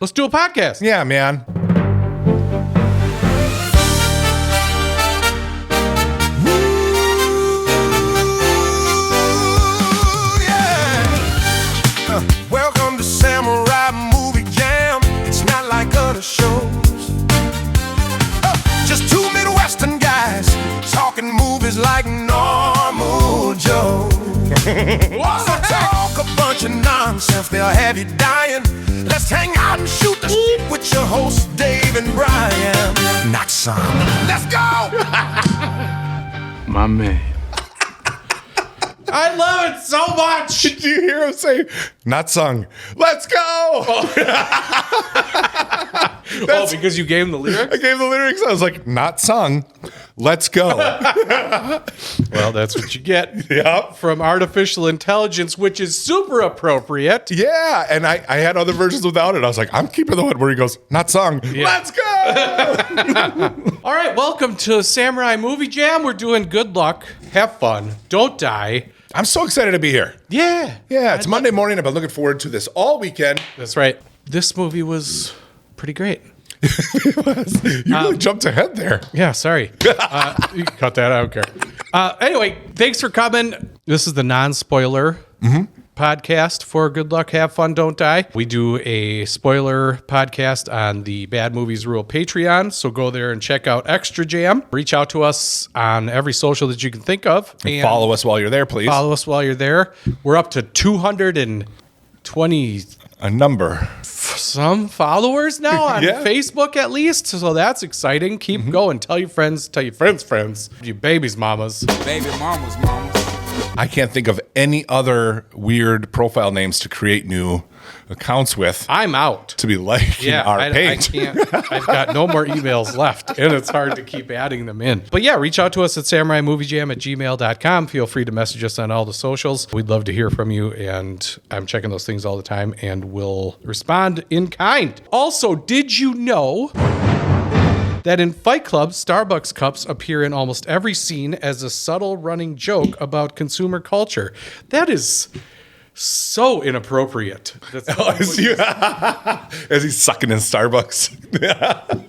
Let's do a podcast. Yeah, man. Welcome to Samurai Movie Jam. It's not like other shows. Just two Midwestern guys talking movies like normal Joe. So talk a bunch of nonsense, they'll have you dying. Let's hang out and shoot the shit with your hosts, Dave and Brian. Knock some. Let's go! My man. I love it so much. Did you hear him say, not sung, let's go? Oh, because you gave him the lyrics? I gave the lyrics. I was like, not sung, let's go. Well, that's what you get Yep. from artificial intelligence, which is super appropriate. Yeah, and I had other versions without it. I was like, I'm keeping the one where he goes, not sung, let's go. All right, welcome to Samurai Movie Jam. We're doing good luck, have fun, don't die. I'm so excited to be here. Yeah. Yeah, it's Monday morning. I've been looking forward to this all weekend. That's right. This movie was pretty great. You really jumped ahead there. Yeah, sorry. You can cut that. I don't care. Anyway, thanks for coming. This is the non-spoiler podcast for Good Luck, Have Fun, Don't Die. We do a spoiler podcast on the Bad Movies Rule Patreon, so go there and check out Extra Jam. Reach out to us on every social that you can think of. And follow us while you're there, please. Follow us while you're there. We're up to 220 A number. some followers now on Yeah. Facebook at least, so that's exciting. Keep going. Tell your friends, you babies' mamas. Baby mamas, mamas. I can't think of any other weird profile names to create new accounts with I'm out. to be liking our I page. can't. I've got no more emails left, and it's hard to keep adding them in. But yeah, reach out to us at samuraimoviejam@gmail.com. Feel free to message us on all the socials. We'd love to hear from you, and I'm checking those things all the time, and we'll respond in kind. Also, did you know that in Fight Club, Starbucks cups appear in almost every scene as a subtle running joke about consumer culture? That is so inappropriate. That's As he's sucking in Starbucks.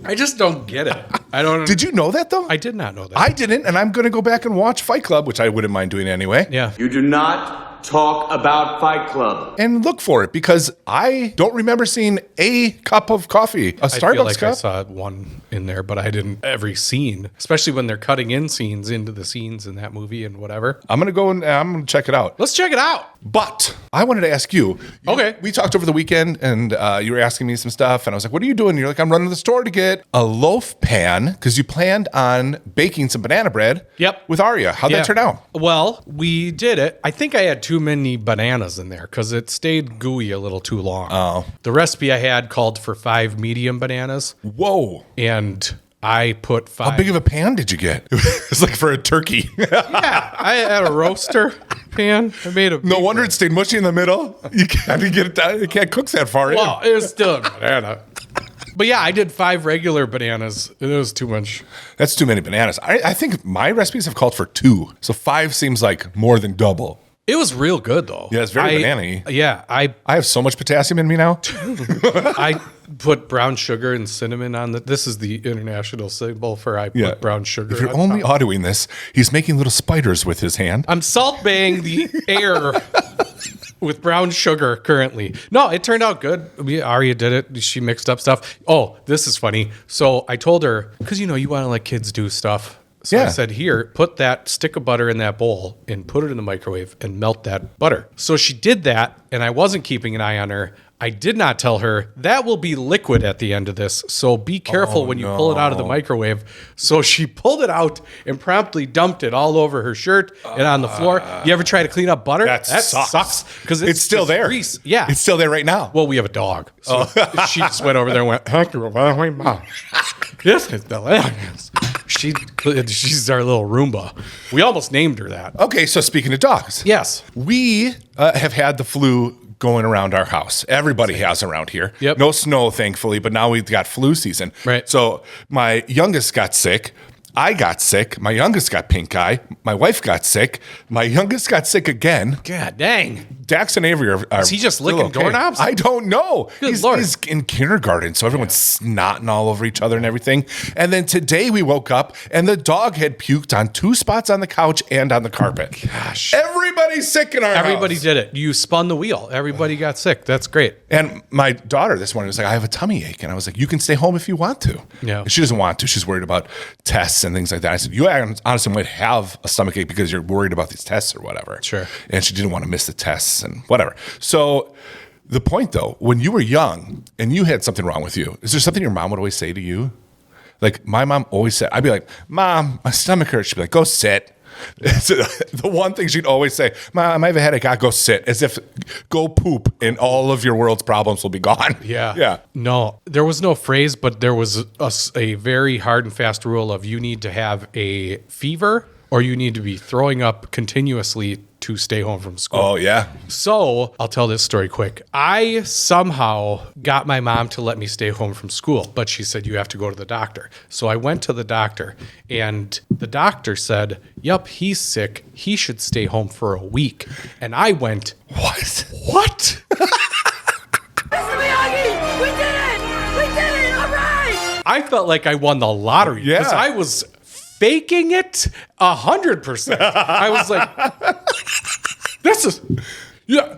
I just don't get it. I don't. Did you know that, though? I did not know that. I didn't, and I'm going to go back and watch Fight Club, which I wouldn't mind doing anyway. Yeah. You do not talk about Fight Club. And look for it, because I don't remember seeing a cup of coffee, a Starbucks I feel like cup. I saw one in there, but I didn't every scene, especially when they're cutting in scenes into the scenes in that movie and whatever. I'm going to go and I'm going to check it out. Let's check it out. But I wanted to ask you. Okay. We talked over the weekend, and you were asking me some stuff, and I was like, what are you doing? And you're like, I'm running to the store to get a loaf pan, because you planned on baking some banana bread Yep. with Aria. How'd that turn out? Well, we did it. I think I had too many bananas in there because it stayed gooey a little too long. Oh. The recipe I had called for 5 medium bananas, Whoa. and I put 5. How big of a pan did you get? It's like for a turkey. Yeah, I had a roaster pan. I made a No big wonder one. it stayed mushy in the middle. You can't get it down. You can't cook that far in. Well, it was still a banana. But yeah, I did 5 regular bananas. It was too much. That's too many bananas. I think my recipes have called for 2. So 5 seems like more than double. It was real good though. Yeah, it's very banana-y. Yeah, I I have so much potassium in me now. I put brown sugar and cinnamon on the. This is the international symbol for I put brown sugar. If you're on only top. autoing this, he's making little spiders with his hand. I'm salt baying the air with brown sugar currently. No, it turned out good. Aria did it. She mixed up stuff. Oh, this is funny. So I told her, because you want to let kids do stuff. So I said, here, put that stick of butter in that bowl and put it in the microwave and melt that butter. So she did that, and I wasn't keeping an eye on her. I did not tell her that will be liquid at the end of this. So be careful when you pull it out of the microwave. So she pulled it out and promptly dumped it all over her shirt and on the floor. You ever try to clean up butter? That sucks. Because It's still there. Grease. Yeah. It's still there right now. Well, we have a dog. So she just went over there and went, thank you very much. This is delicious. She's our little Roomba. We almost named her that. Okay, so speaking of dogs. Yes. We have had the flu going around our house. Everybody has around here. Yep. No snow, thankfully, but now we've got flu season. Right. So my youngest got sick. I got sick. My youngest got pink eye. My wife got sick. My youngest got sick again. God dang. Dax and Avery are Is he just still licking doorknobs? I don't know. Good Lord. He's in kindergarten, so everyone's snotting all over each other and everything. And then today we woke up and the dog had puked on 2 spots on the couch and on the carpet. Gosh. Everybody's sick in our Everybody house. did it. You spun the wheel. Everybody got sick. That's great. And my daughter this morning was like, I have a tummy ache. And I was like, you can stay home if you want to. Yeah. And she doesn't want to. She's worried about tests and things like that. I said, you honestly might have a stomach ache because you're worried about these tests or whatever. Sure. And she didn't want to miss the tests and whatever. So the point though, when you were young and you had something wrong with you, is there something your mom would always say to you? Like my mom always said, I'd be like, Mom, my stomach hurts. She'd be like, go sit. So the one thing she'd always say, Mom, I have a headache. I go sit, as if go poop and all of your world's problems will be gone. Yeah. Yeah. No, there was no phrase, but there was a very hard and fast rule of you need to have a fever or you need to be throwing up continuously to stay home from school. Oh, yeah. So I'll tell this story quick. I somehow got my mom to let me stay home from school, but she said, you have to go to the doctor. So I went to the doctor and the doctor said, yep, he's sick. He should stay home for a week. And I went, What? I felt like I won the lottery because Yeah. I was faking it 100%. I was like, this is, yeah.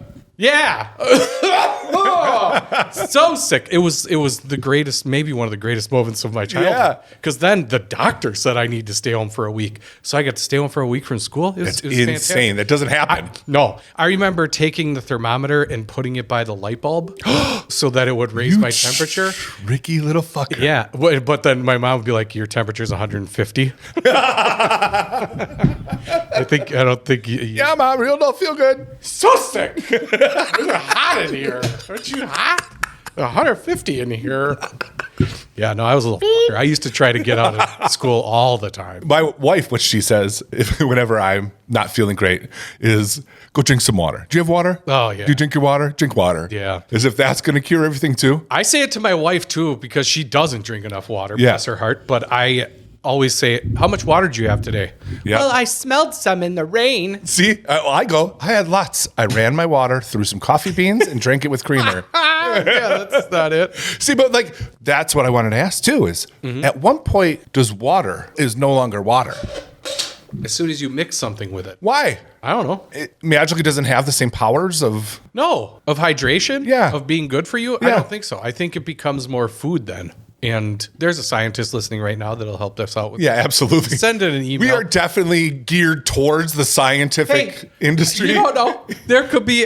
So sick. It was the greatest, maybe one of the greatest moments of my childhood. Yeah. Because then the doctor said I need to stay home for a week. So I got to stay home for a week from school. It was It's fantastic. insane. That doesn't happen. No, I remember taking the thermometer and putting it by the light bulb so that it would raise my temperature. Ricky little fucker. Yeah, but then my mom would be like, "Your temperature's 150." I don't think. Yeah, Mom, real don't feel good. So sick. It's hot in here. Aren't you hot? 150 in here. Yeah, no, I was a little fucker. I used to try to get out of school all the time. My wife, what she says whenever I'm not feeling great, is go drink some water. Do you have water? Oh, yeah. Do you drink your water? Drink water. Yeah. As if that's going to cure everything too. I say it to my wife too because she doesn't drink enough water. Yeah. Bless her heart. But I always say, "How much water do you have today?" Yeah. Well, I smelled some in the rain. See, I had lots. I ran my water through some coffee beans and drank it with creamer. Yeah, that's not it. See, but like, that's what I wanted to ask too is at one point, does water is no longer water? As soon as you mix something with it. Why? I don't know. It magically doesn't have the same powers of. No. Of hydration? Yeah. Of being good for you? I Yeah. don't think so. I think it becomes more food then. And there's a scientist listening right now that'll help us out with Yeah, absolutely. Send it an email. We are definitely geared towards the scientific industry. You don't know. There could be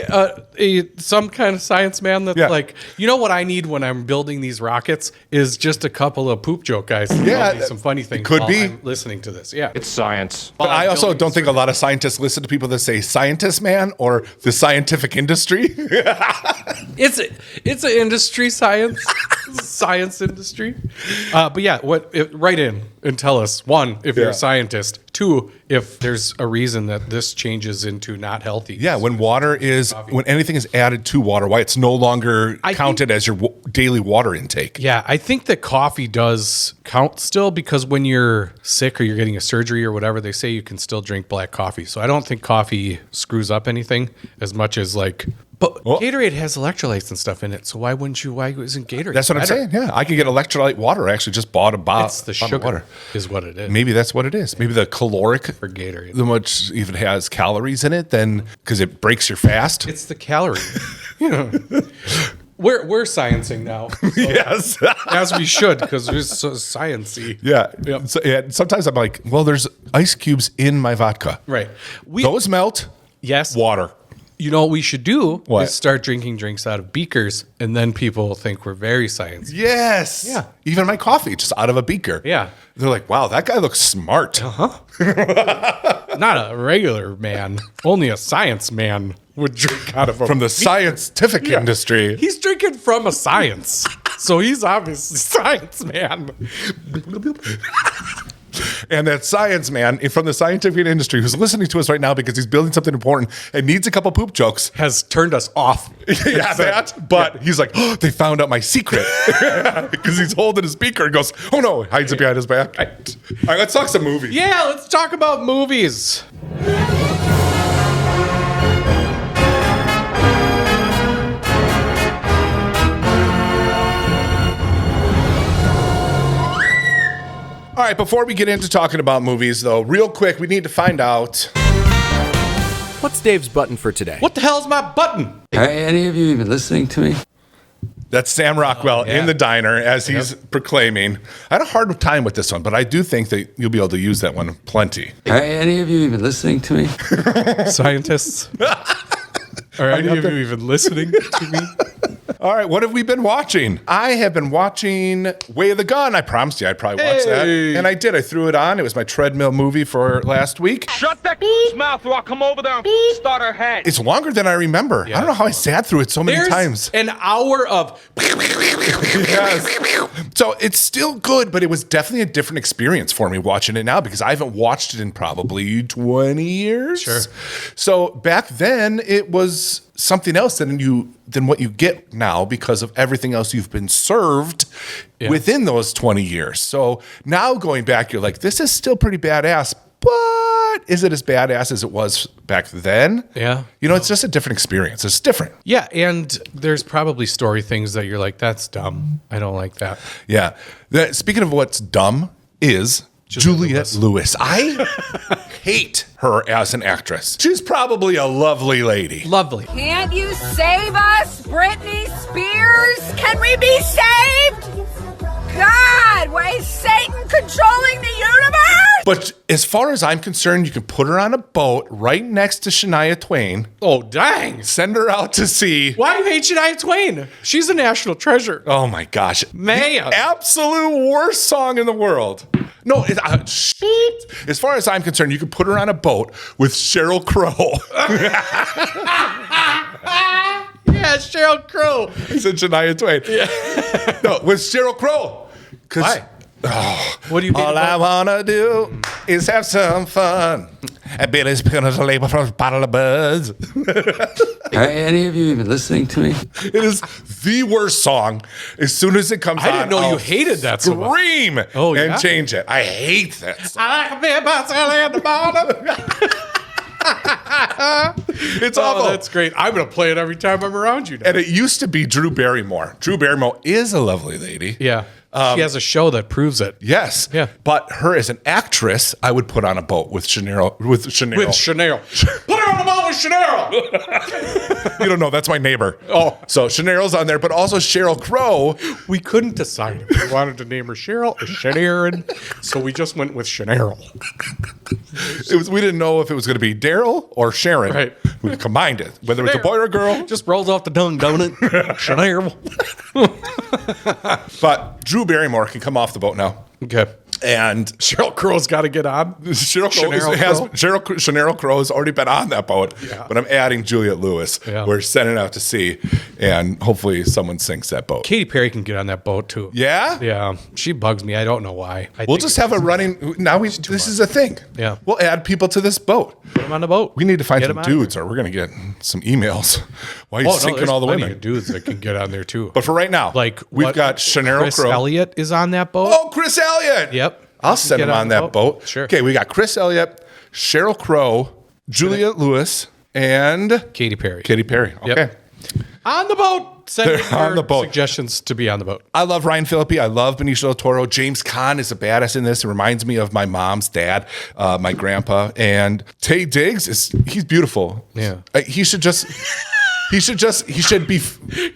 some kind of science man that's Yeah. like, you know what I need when I'm building these rockets is just a couple of poop joke guys to Yeah, tell me some funny things could while be. I'm listening to this. Yeah. It's science. But I also don't think a lot of scientists listen to people that say scientist man or the scientific industry. It's an industry science industry. But yeah, write in and tell us, one, if you're Yeah. a scientist, two, if there's a reason that this changes into not healthy. Yeah, when anything is added to water, why it's no longer counted as your daily water intake. Yeah, I think that coffee does count still because when you're sick or you're getting a surgery or whatever, they say you can still drink black coffee. So I don't think coffee screws up anything as much as like. But Gatorade has electrolytes and stuff in it, so why isn't Gatorade? That's what I'm saying. Yeah, I can get electrolyte water. I actually just bought a bottle. It's the bottle of sugar water. is what it is. Maybe that's what it is. Maybe the caloric For Gatorade. the much if it has calories in it, then because it breaks your fast. It's the calorie. We're sciencing now. So, Yes. as we should, because we're so sciencey. Yeah. Yep. So, yeah. Sometimes I'm like, well, there's ice cubes in my vodka. Right. Those melt. Yes. Water. You know what we should do What? is start drinking drinks out of beakers, and then people will think we're very sciencey. Yes. Yeah. Even my coffee, just out of a beaker. Yeah. They're like, wow, that guy looks smart. Not a regular man. Only a science man would drink out of a From the scientific industry. He's drinking from a science. So he's obviously science man. And that science man from the scientific industry who's listening to us right now because he's building something important and needs a couple poop jokes. Has turned us off. Yeah, that. But he's like, oh, they found out my secret. Because he's holding his beaker and goes, oh no, hides it behind his back. All right, let's talk some movies. Yeah, let's talk about movies. All right, before we get into talking about movies, though, real quick, we need to find out. What's Dave's button for today? What the hell's my button? Are any of you even listening to me? That's Sam Rockwell in the diner as he's proclaiming. I had a hard time with this one, but I do think that you'll be able to use that one plenty. Are any of you even listening to me? Scientists. Are any of you even listening to me? All right, what have we been watching? I have been watching Way of the Gun. I promised you I'd probably watch that. And I did. I threw it on. It was my treadmill movie for last week. Shut that mouth or I'll come over there and start her head. It's longer than I remember. I don't know how I sat through it so many times. An hour of... Yes. So it's still good, but it was definitely a different experience for me watching it now because I haven't watched it in probably 20 years. Sure. So back then it was something else than what you get now because of everything else you've been served within those 20 years. So now going back, you're like, this is still pretty badass, but is it as badass as it was back then? Yeah. You know, it's just a different experience. It's different. Yeah, and there's probably story things that you're like, that's dumb. I don't like that. Yeah. Speaking of what's dumb is Juliette Lewis. I hate her as an actress. She's probably a lovely lady. Lovely. Can't you save us, Britney Spears? Can we be saved? God, why is Satan controlling the universe? But as far as I'm concerned, you can put her on a boat right next to Shania Twain. Oh, dang. Send her out to sea. Why do you hate Shania Twain? She's a national treasure. Oh my gosh. Man. The absolute worst song in the world. No, as far as I'm concerned, you can put her on a boat with Sheryl Crow. Yeah, Sheryl Crow. I said Shania Twain. Yeah. No, with Sheryl Crow. Why? What do you mean? All I wanna do is have some fun. And Billy's picking up a label from a bottle of Buzz. Are any of you even listening to me? It is the worst song. As soon as it comes on, I didn't know you hated that so much. Scream Oh, yeah? and change it. I hate that song. I like a bit about at the bottom. It's awful. That's great. I'm going to play it every time I'm around you now. And it used to be Drew Barrymore. Drew Barrymore is a lovely lady. Yeah. She has a show that proves it. Yes. Yeah. But her as an actress, I would put on a boat with Chanel. With Chanel. Put her on the boat with Chanel. You don't know. That's my neighbor. Oh. So Chanel's on there, but also Sheryl Crow. We couldn't decide if we wanted to name her Cheryl or Sharon, so we just went with Chanel. We didn't know if it was going to be Daryl or Sharon. Right. We combined it, whether it's a boy or a girl. Just rolls off the tongue, don't it? Chanel. But Drew Barrymore can come off the boat now. Okay. And Sheryl Crow's got to get on. Sheryl Crow has already been on that boat, Yeah. but I'm adding Juliette Lewis. Yeah. We're sending out to sea, and hopefully someone sinks that boat. Katy Perry can get on that boat too. Yeah? Yeah. She bugs me. I don't know why. We'll just have a running. Now this is a thing. Yeah. We'll add people to this boat. Put them on the boat. We need to find Get some 'em out of dudes, or we're going to get some emails. Why are you sinking there's all the plenty women? of dudes that can get on there too. But for right now, like we've got Sheryl Chris Crow. Elliott is on that boat. Oh, Chris Elliott. Yep. I'll He can send get him on that boat. Sure. Okay, we got Chris Elliott, Sheryl Crow, Juliette Lewis, and Katy Perry. Katy Perry. Okay. Yep. On the boat. Send They're on your the boat. suggestions to be on the boat. I love Ryan Phillippe. I love Benicio del Toro. James Caan is a badass in this. It reminds me of my mom's dad, my grandpa. And Taye Diggs he's beautiful. Yeah. He should be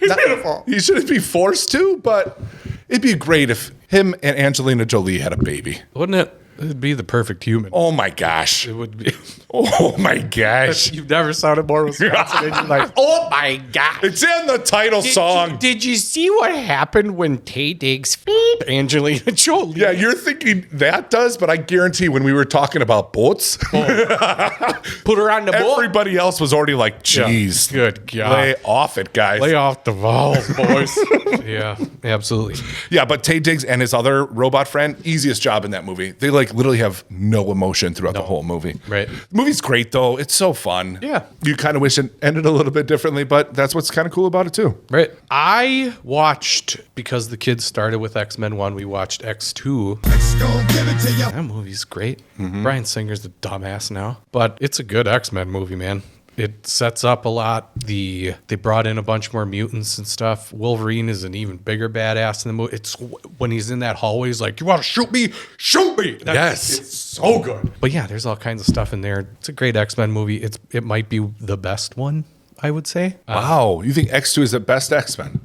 beautiful. He shouldn't be forced to, but it'd be great if him and Angelina Jolie had a baby. Wouldn't it? It'd be the perfect human. Oh my gosh. It would be. Oh my gosh. You've never sounded more Wisconsin in your life. Oh my God. It's in the title song. Did you see what happened when Taye Diggs beep Angelina Jolie? Yeah, you're thinking that does, but I guarantee when we were talking about boats, Put her on the boat. everybody else was already like, geez. Yeah. Good God. Lay off it, guys. Lay off the balls, boys. Yeah, absolutely. Yeah, but Taye Diggs and his other robot friend, easiest job in that movie. They like literally have no emotion throughout the whole movie. Right. The movie's great though. It's so fun. Yeah. You kind of wish it ended a little bit differently, but that's what's kind of cool about it too. Right. I watched, because the kids started with X-Men 1, we watched X2. That movie's great. Bryan Singer's a dumbass now, but it's a good X-Men movie, man. It sets up a lot. They brought in a bunch more mutants and stuff. Wolverine is an even bigger badass in the movie. It's when he's in that hallway, he's like, "You want to shoot me? Shoot me!" Yes. It's so good. But yeah, there's all kinds of stuff in there. It's a great X-Men movie. It might be the best one, I would say. Wow. You think X2 is the best X-Men?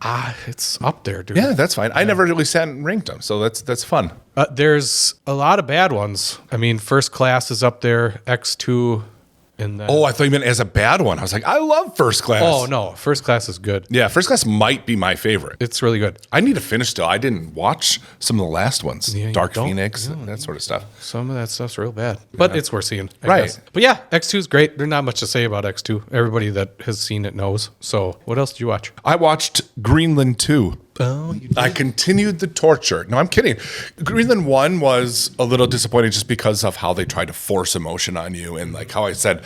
It's up there, dude. Yeah, that's fine. I never really sat and ranked them, so that's fun. There's a lot of bad ones. I mean, First Class is up there. X2. And then, Oh, I thought you meant as a bad one. I was like, I love First Class. Oh, no. First Class is good. Yeah, First Class might be my favorite. It's really good. I need to finish still. I didn't watch some of the last ones. Yeah, you Dark don't? Phoenix and that sort of stuff. Some of that stuff's real bad. But it's worth seeing. I Right. guess. But yeah, X2 is great. There's not much to say about X2. Everybody that has seen it knows. So what else did you watch? I watched Greenland 2. Oh, you did? I continued the torture. No, I'm kidding. Greenland 1 was a little disappointing just because of how they tried to force emotion on you and like how I said,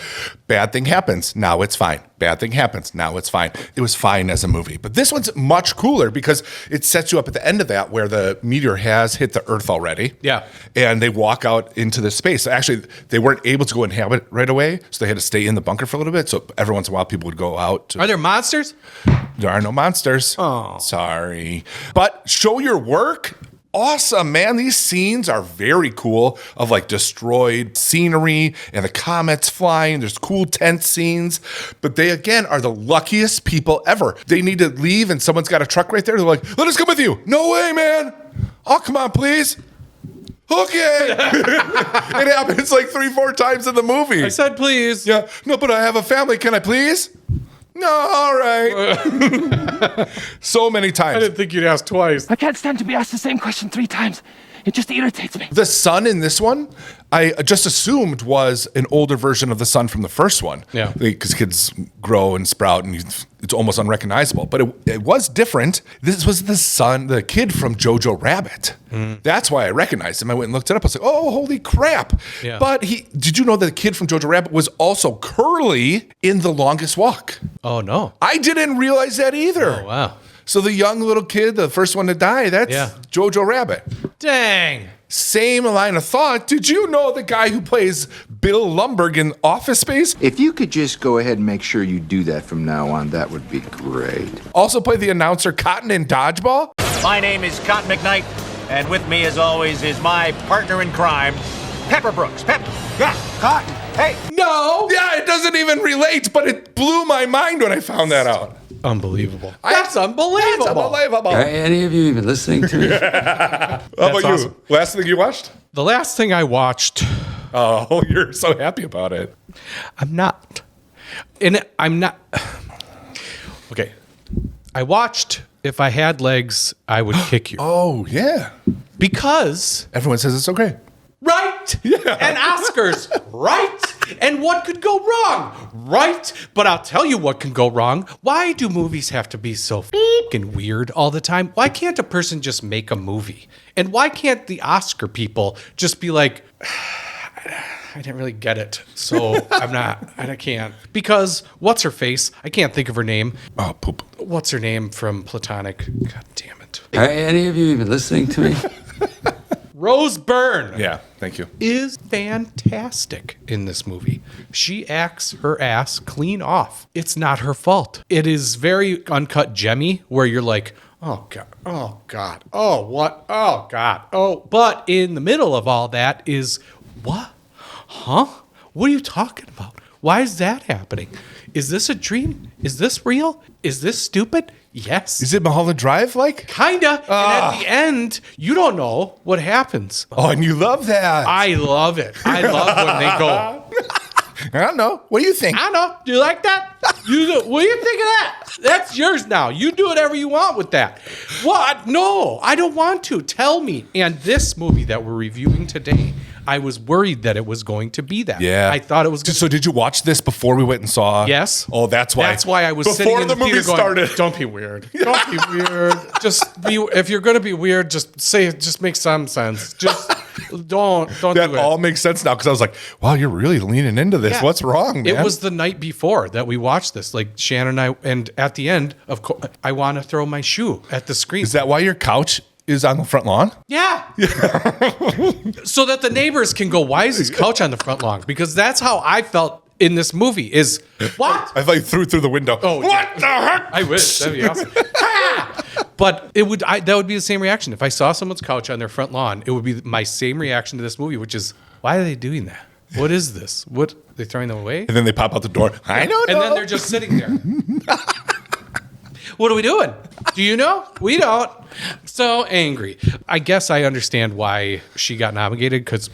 bad thing happens, now it's fine. Bad thing happens, now it's fine. It was fine as a movie. But this one's much cooler because it sets you up at the end of that where the meteor has hit the Earth already. Yeah. And they walk out into the space. Actually, they weren't able to go inhabit right away, so they had to stay in the bunker for a little bit. So every once in a while, people would go out. Are there monsters? There are no monsters. Oh. Sorry. But show your work. Awesome, man. These scenes are very cool of like destroyed scenery and the comets flying. There's cool tent scenes. But they, again, are the luckiest people ever. They need to leave and someone's got a truck right there. They're like, let us come with you. No way, man. Oh, come on, please. Okay. It happens like 3-4 times in the movie. I said please. Yeah. No, but I have a family. Can I please? No, all right. So many I times. didn't think you'd ask twice. I can't stand to be asked the same question 3 times. It just irritates me. The son in this one, I just assumed was an older version of the son from the first one. Yeah. Because kids grow and sprout and it's almost unrecognizable. But it was different. This was the kid from Jojo Rabbit. That's why I recognized him. I went and looked it up. I was like, oh, holy crap. Yeah. But did you know that the kid from Jojo Rabbit was also Curly in The Longest Walk? Oh, no. I didn't realize that either. Oh, wow. So the young little kid, the first one to die, that's Yeah. Jojo Rabbit. Dang. Same line of thought. Did you know the guy who plays Bill Lumberg in Office Space If you could just go ahead and make sure you do that from now on, that would be great. also played the announcer Cotton in Dodgeball? My name is Cotton McKnight, and with me, as always, is my partner in crime, Pepper Brooks. Yeah, Cotton. Hey. No. Yeah, it doesn't even relate, but it blew my mind when I found that out. Unbelievable. That's unbelievable. That's unbelievable. Are any of you even listening to me? How about you? awesome. Last thing you watched? The last thing I watched, Oh, you're so happy about it. I'm not. And I'm not. Okay. I watched If I Had Legs, I Would Kick You. Oh, yeah. Because, Everyone says it's okay. right? Yeah. And Oscars, right? And what could go wrong? Right? But I'll tell you what can go wrong. Why do movies have to be so fucking weird all the time? Why can't a person just make a movie? And why can't the Oscar people just be like, I didn't really get it, so I can't. Because what's her face? I can't think of her name. Oh, poop. What's her name from Platonic? God damn it. Are any of you even listening to me? Rose Byrne. Yeah, thank you. Is fantastic in this movie. She acts her ass clean off. It's not her fault. It is very uncut gemmy where you're like, oh God, oh God, oh what, oh God, oh. But in the middle of all that is, what? Huh? What are you talking about? Why is that happening? Is this a dream? Is this real? Is this stupid? Yes. Is it Mulholland Drive like? Kinda. And at the end, you don't know what happens. Oh, and you love that. I love it. I love when they go, I don't know. What do you think? I don't know. Do you like that? What do you think of that? That's yours now. You do whatever you want with that. What? No, I don't want to. Tell me. And this movie that we're reviewing today, I was worried that it was going to be that. Yeah. I thought it was going to So did you watch this before we went and saw? Yes. Oh, that's why. That's why I was before sitting in the movie theater going, started. don't be weird. Don't be weird. Just be, if you're going to be weird, just say it. Just make some sense. Just Don't That do it. all makes sense now because I was like, wow, you're really leaning into this. Yeah. What's wrong, man? It was the night before that we watched this. Like Shannon and I, and at the end, of course, I want to throw my shoe at the screen. Is that why your couch is on the front lawn? Yeah. So that the neighbors can go, why is his couch on the front lawn? Because that's how I felt in this movie is, what? I thought you threw it through the window. Oh, what the heck? I wish. That'd be awesome. But that would be the same reaction. If I saw someone's couch on their front lawn, it would be my same reaction to this movie, which is, why are they doing that? What is this? What? They throwing them away? And then they pop out the door. I don't know. And then they're just sitting there. What are we doing? Do you know? We don't. So angry. I guess I understand why she got nominated because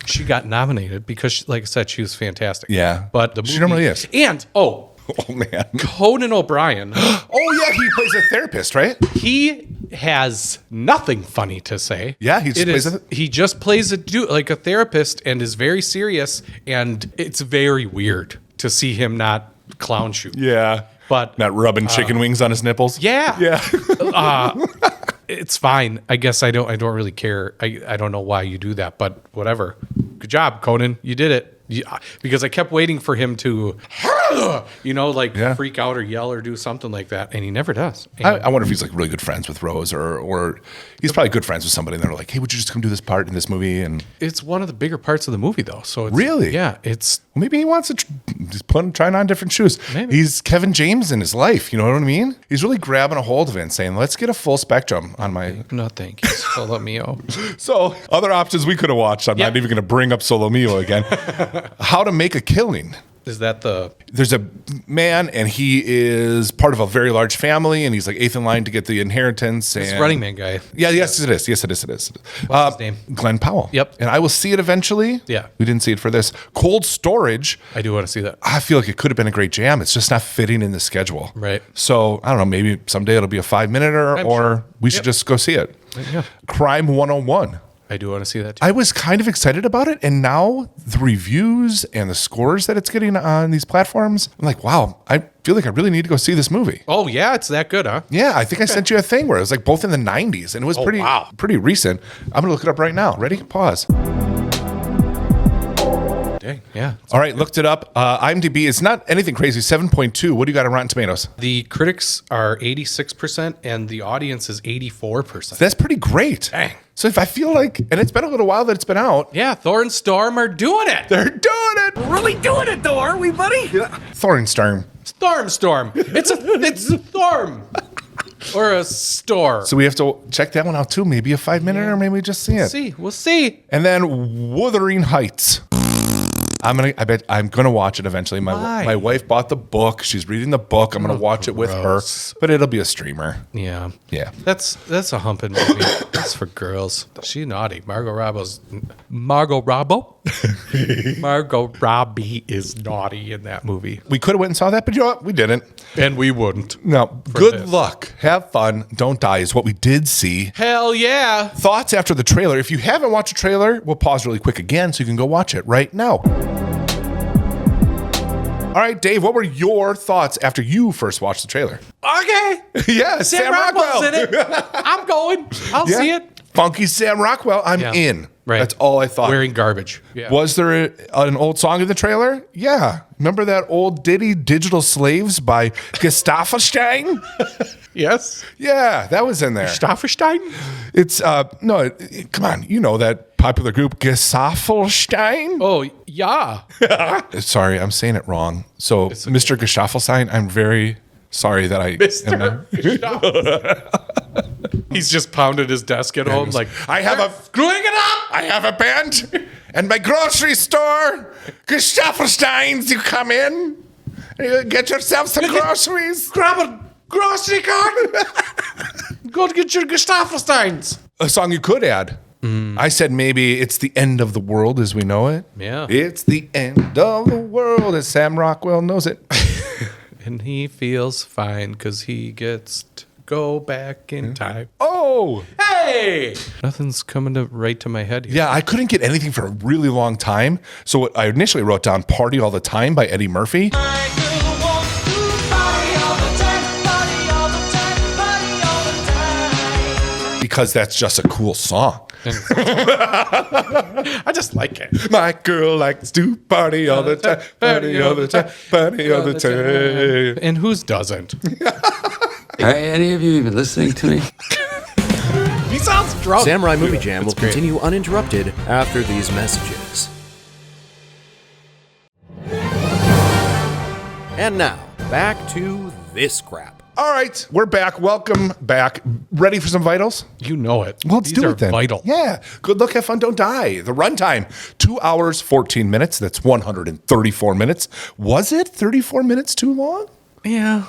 she got nominated because, like I said, she was fantastic. Yeah. But the movie, she normally is. And oh man, Conan O'Brien. Oh yeah, he plays a therapist, right? He has nothing funny to say. Yeah, he just plays a dude like a therapist and is very serious, and it's very weird to see him not clown shoot. Yeah. But not rubbing chicken wings on his nipples. Yeah. Yeah. It's fine. I guess I don't really care. I don't know why you do that, but whatever. Good job, Conan. You did it. Because I kept waiting for him to, freak out or yell or do something like that, and he never does. I wonder if he's like really good friends with Rose, or he's probably good friends with somebody, and they're like, "Hey, would you just come do this part in this movie?" And it's one of the bigger parts of the movie, though. So it's, really, yeah, it's maybe he wants to just trying on different shoes. Maybe. He's Kevin James in his life. You know what I mean? He's really grabbing a hold of it and saying, "Let's get a full spectrum on my." No, thank you, Solo Mio. So other options we could have watched. I'm not even going to bring up Solo Mio again. How to Make a Killing. Is that There's a man, and he is part of a very large family, and he's like eighth in line to get the inheritance. This and Running Man guy. Yeah, yes, it is. Yes, it is. What's his name? Glenn Powell. Yep. And I will see it eventually. Yeah. We didn't see it for this. Cold Storage. I do want to see that. I feel like it could have been a great jam. It's just not fitting in the schedule. Right. So I don't know. Maybe someday it'll be a 5-minute or we should just go see it. Yeah. Crime 101. I do want to see that too. I was kind of excited about it, and now the reviews and the scores that it's getting on these platforms, I'm like, wow, I feel like I really need to go see this movie. Oh yeah, it's that good, huh? Yeah, I think I sent you a thing where it was like both in the 90s, and it was pretty recent. I'm gonna look it up right now. Ready? Pause. Dang, yeah. All right, looked it up. IMDb is not anything crazy. 7.2. What do you got on Rotten Tomatoes? The critics are 86% and the audience is 84%. That's pretty great. Dang. So if I feel like, and it's been a little while that it's been out. Yeah, Thor and Storm are doing it. They're doing it. We're really doing it, though, aren't we, buddy? Yeah. Thor and Storm. Storm. It's a storm. Or a store. So we have to check that one out too. Maybe a 5-minute or maybe just see it. We'll see. And then Wuthering Heights. I bet I'm gonna watch it eventually. My wife bought the book. She's reading the book. I'm gonna watch it with her, but it'll be a streamer. Yeah. That's a humping movie. That's for girls. She naughty. Margot Robbie is naughty in that movie. We could have went and saw that, but you know what? We didn't. And we wouldn't. No. Good luck. Have fun. Don't die is what we did see. Hell yeah. Thoughts after the trailer. If you haven't watched the trailer, we'll pause really quick again so you can go watch it right now. All right, Dave, what were your thoughts after you first watched the trailer? Okay. Yeah, Sam Rockwell's in it. I'm going. I'll see it. Funky Sam Rockwell. I'm in. Right. That's all I thought. Wearing garbage. Yeah. Was there an old song in the trailer? Yeah. Remember that old ditty, Digital Slaves by Gustaffelstein? Yes. Yeah, that was in there. Gustaffelstein? It's, come on. You know that popular group, Gustaffelstein? Oh, yeah. Sorry, I'm saying it wrong. So, okay. Mr. Gustaffelstein, I'm very sorry that I... Mr. He's just pounded his desk at home like, I have screwing it up! I have a band and my grocery store. Gustaffelsteins, you come in. Get yourself some groceries. Grab a grocery cart. Go to get your Gustaffelsteins. A song you could add. I said maybe it's the end of the world as we know it. Yeah. It's the end of the world as Sam Rockwell knows it. And he feels fine because he gets to go back in time. Oh! Hey! Nothing's coming right to my head here. Yeah, I couldn't get anything for a really long time. So what I initially wrote down Party All the Time by Eddie Murphy. because that's just a cool song. I just like it. My girl likes to party all the time, party all the time, party all the time. And whose doesn't? Are any of you even listening to me? He sounds drunk. Samurai Movie Jam will continue uninterrupted after these messages. And now, back to this crap. All right, we're back. Welcome back. Ready for some vitals? You know it. Well, let's These do are it then. vital. Yeah. Good luck, have fun, don't die. The runtime, 2 hours, 14 minutes. That's 134 minutes. Was it 34 minutes too long? Yeah.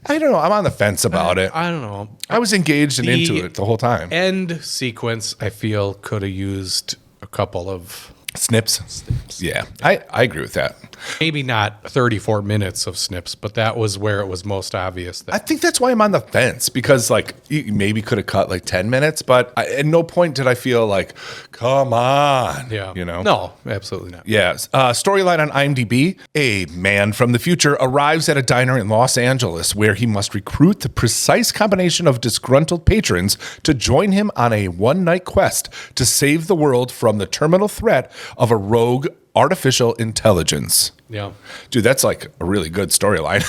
I don't know. I'm on the fence about it. I don't know. I was engaged and into it the whole time. End sequence, I feel, could have used a couple of Snips. Yeah, I agree with that. maybe not 34 minutes of snips, but that was where it was most obvious. I think that's why I'm on the fence, because like you maybe could have cut like 10 minutes, but at no point did I feel like, come on. Yeah. You know? No, absolutely not. Yes. Storyline on IMDb. A man from the future arrives at a diner in Los Angeles where he must recruit the precise combination of disgruntled patrons to join him on a one-night quest to save the world from the terminal threat of a rogue artificial intelligence. Yeah. Dude, that's like a really good storyline.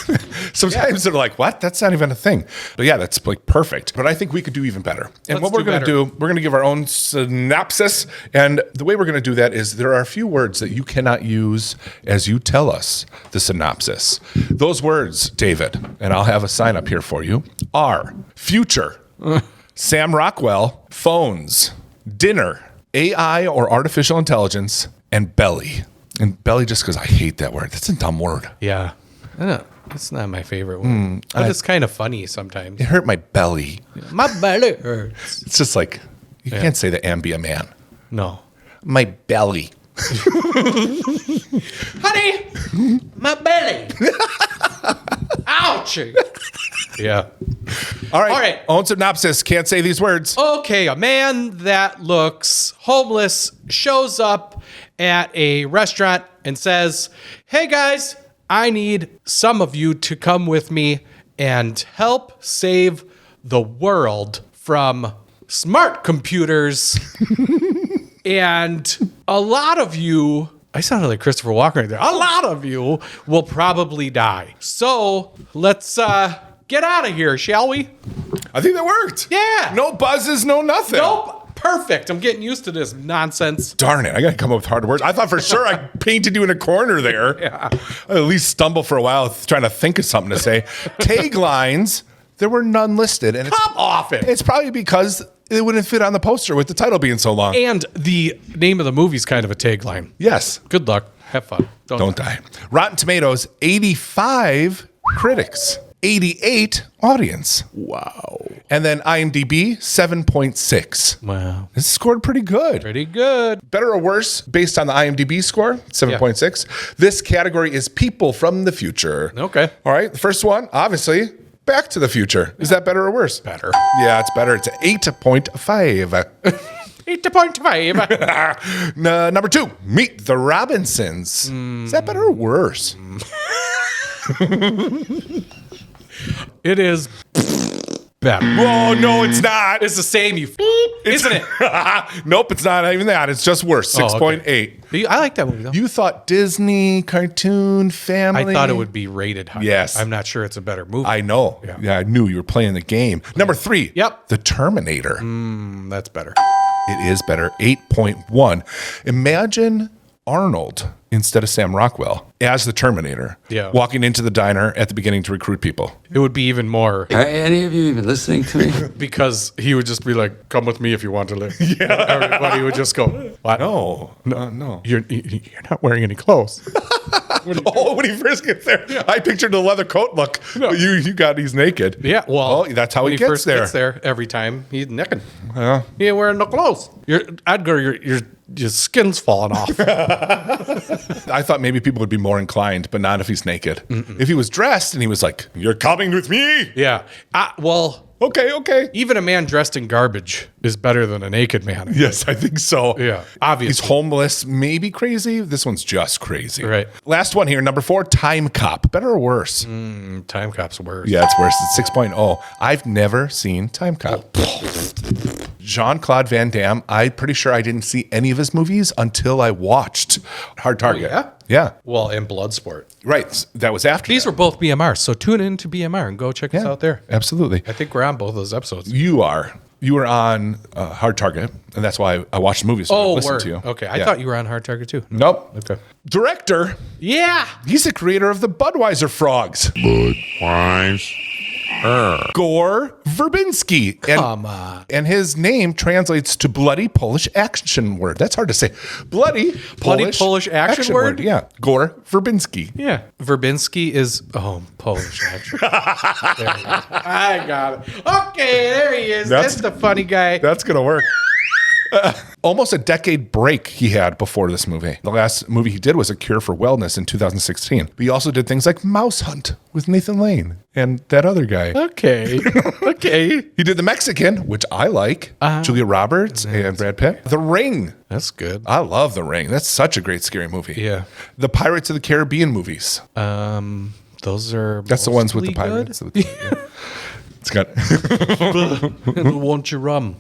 Sometimes they're like, what? That's not even a thing. But yeah, that's like perfect. But I think we could do even better. And Let's what we're do going to better. do, we're going to give our own synopsis. And the way we're going to do that is there are a few words that you cannot use as you tell us the synopsis. Those words, David, and I'll have a sign up here for you, are future, Sam Rockwell, phones, dinner, AI or artificial intelligence, and belly. And belly just because I hate that word. That's a dumb word. Yeah. It's not my favorite one. But it's kind of funny sometimes. It hurt my belly. My belly hurts. It's just like, you can't say that and be a man. No. My belly. Honey, my belly. Ouch. Yeah. All right. All right. Own synopsis. Can't say these words. Okay, a man that looks homeless shows up at a restaurant and says, "Hey guys, I need some of you to come with me and help save the world from smart computers." And a lot of you, I sounded like Christopher Walken right there. A lot of you will probably die. So let's get out of here, shall we? I think that worked. Yeah. No buzzes, no nothing. Nope. Perfect. I'm getting used to this nonsense. Darn it. I got to come up with hard words. I thought for sure I painted you in a corner there. Yeah. I at least stumble for a while trying to think of something to say. Taglines, there were none listed. And Come off it. it's probably because it wouldn't fit on the poster with the title being so long. And the name of the movie's kind of a tagline. Yes. Good luck. Have fun. Don't die. Rotten Tomatoes, 85 critics, 88 audience. Wow. And then IMDb, 7.6. Wow. This scored pretty good. Pretty good. Better or worse based on the IMDb score, 7.6. This category is people from the future. Okay. All right. The first one, obviously, Back to the Future. Is that better or worse? Better. Yeah, it's better. It's 8.5. 8.5. Number 2, Meet the Robinsons. Is that better or worse? It is better. Oh, no, it's not. It's the same, you isn't it? Nope, it's not even that. It's just worse. 6.8. I like that movie, though. You thought Disney, cartoon, family. I thought it would be rated higher. Yes. I'm not sure it's a better movie. I know. Yeah, I knew you were playing the game. Number 3. Yep. The Terminator. That's better. It is better. 8.1. Imagine Arnold instead of Sam Rockwell as the Terminator. Yeah. Walking into the diner at the beginning to recruit people. It would be even more Are any of you even listening to me? because he would just be like, "Come with me if you want to live." Yeah. Everybody would just go, "What? No. No. You're not wearing any clothes." Oh, when he first gets there, I pictured the leather coat look. No. You got he's naked. Yeah, well, Oh, that's how when he gets first there. gets there every time he's naked. Yeah. He ain't wearing no clothes. Edgar, your skin's falling off. I thought maybe people would be more inclined, but not if he's naked. If he was dressed and he was like, "You're coming with me." Yeah. Well, Okay. even a man dressed in garbage is better than a naked man. Yes, I think so. Yeah, obviously. He's homeless, maybe crazy. This one's just crazy. Right. Last one here, number 4, Time Cop. Better or worse? Time Cop's worse. Yeah, it's worse. It's 6.0. I've never seen Time Cop. Jean-Claude Van Damme. I'm pretty sure I didn't see any of his movies until I watched Hard Target. yeah? Yeah. Well, and Bloodsport. Right. That was after These that. were both BMR, so tune in to BMR and go check us out there. Absolutely. I think we're on both those episodes. You were on Hard Target, and that's why I watched the movies. So I listened to you. Okay, I thought you were on Hard Target too. Nope. Okay. Director. Yeah. He's the creator of the Budweiser Frogs. Budweiser. Gore Verbinski. Come on. And his name translates to bloody Polish action word. That's hard to say. Bloody Polish action word? Yeah. Gore Verbinski. Yeah. Verbinski is Polish action. There he is. I got it. Okay, there he is. That's the funny guy. That's going to work. Almost a decade break he had before this movie. The last movie he did was A Cure for Wellness in 2016. But he also did things like Mouse Hunt with Nathan Lane and that other guy. Okay. Okay. He did The Mexican, which I like. Julia Roberts and Brad Pitt. The Ring. That's good. I love The Ring. That's such a great scary movie. Yeah. The Pirates of the Caribbean movies. Those are That's the ones with the mostly pirates. good. It's got. Won't you rum?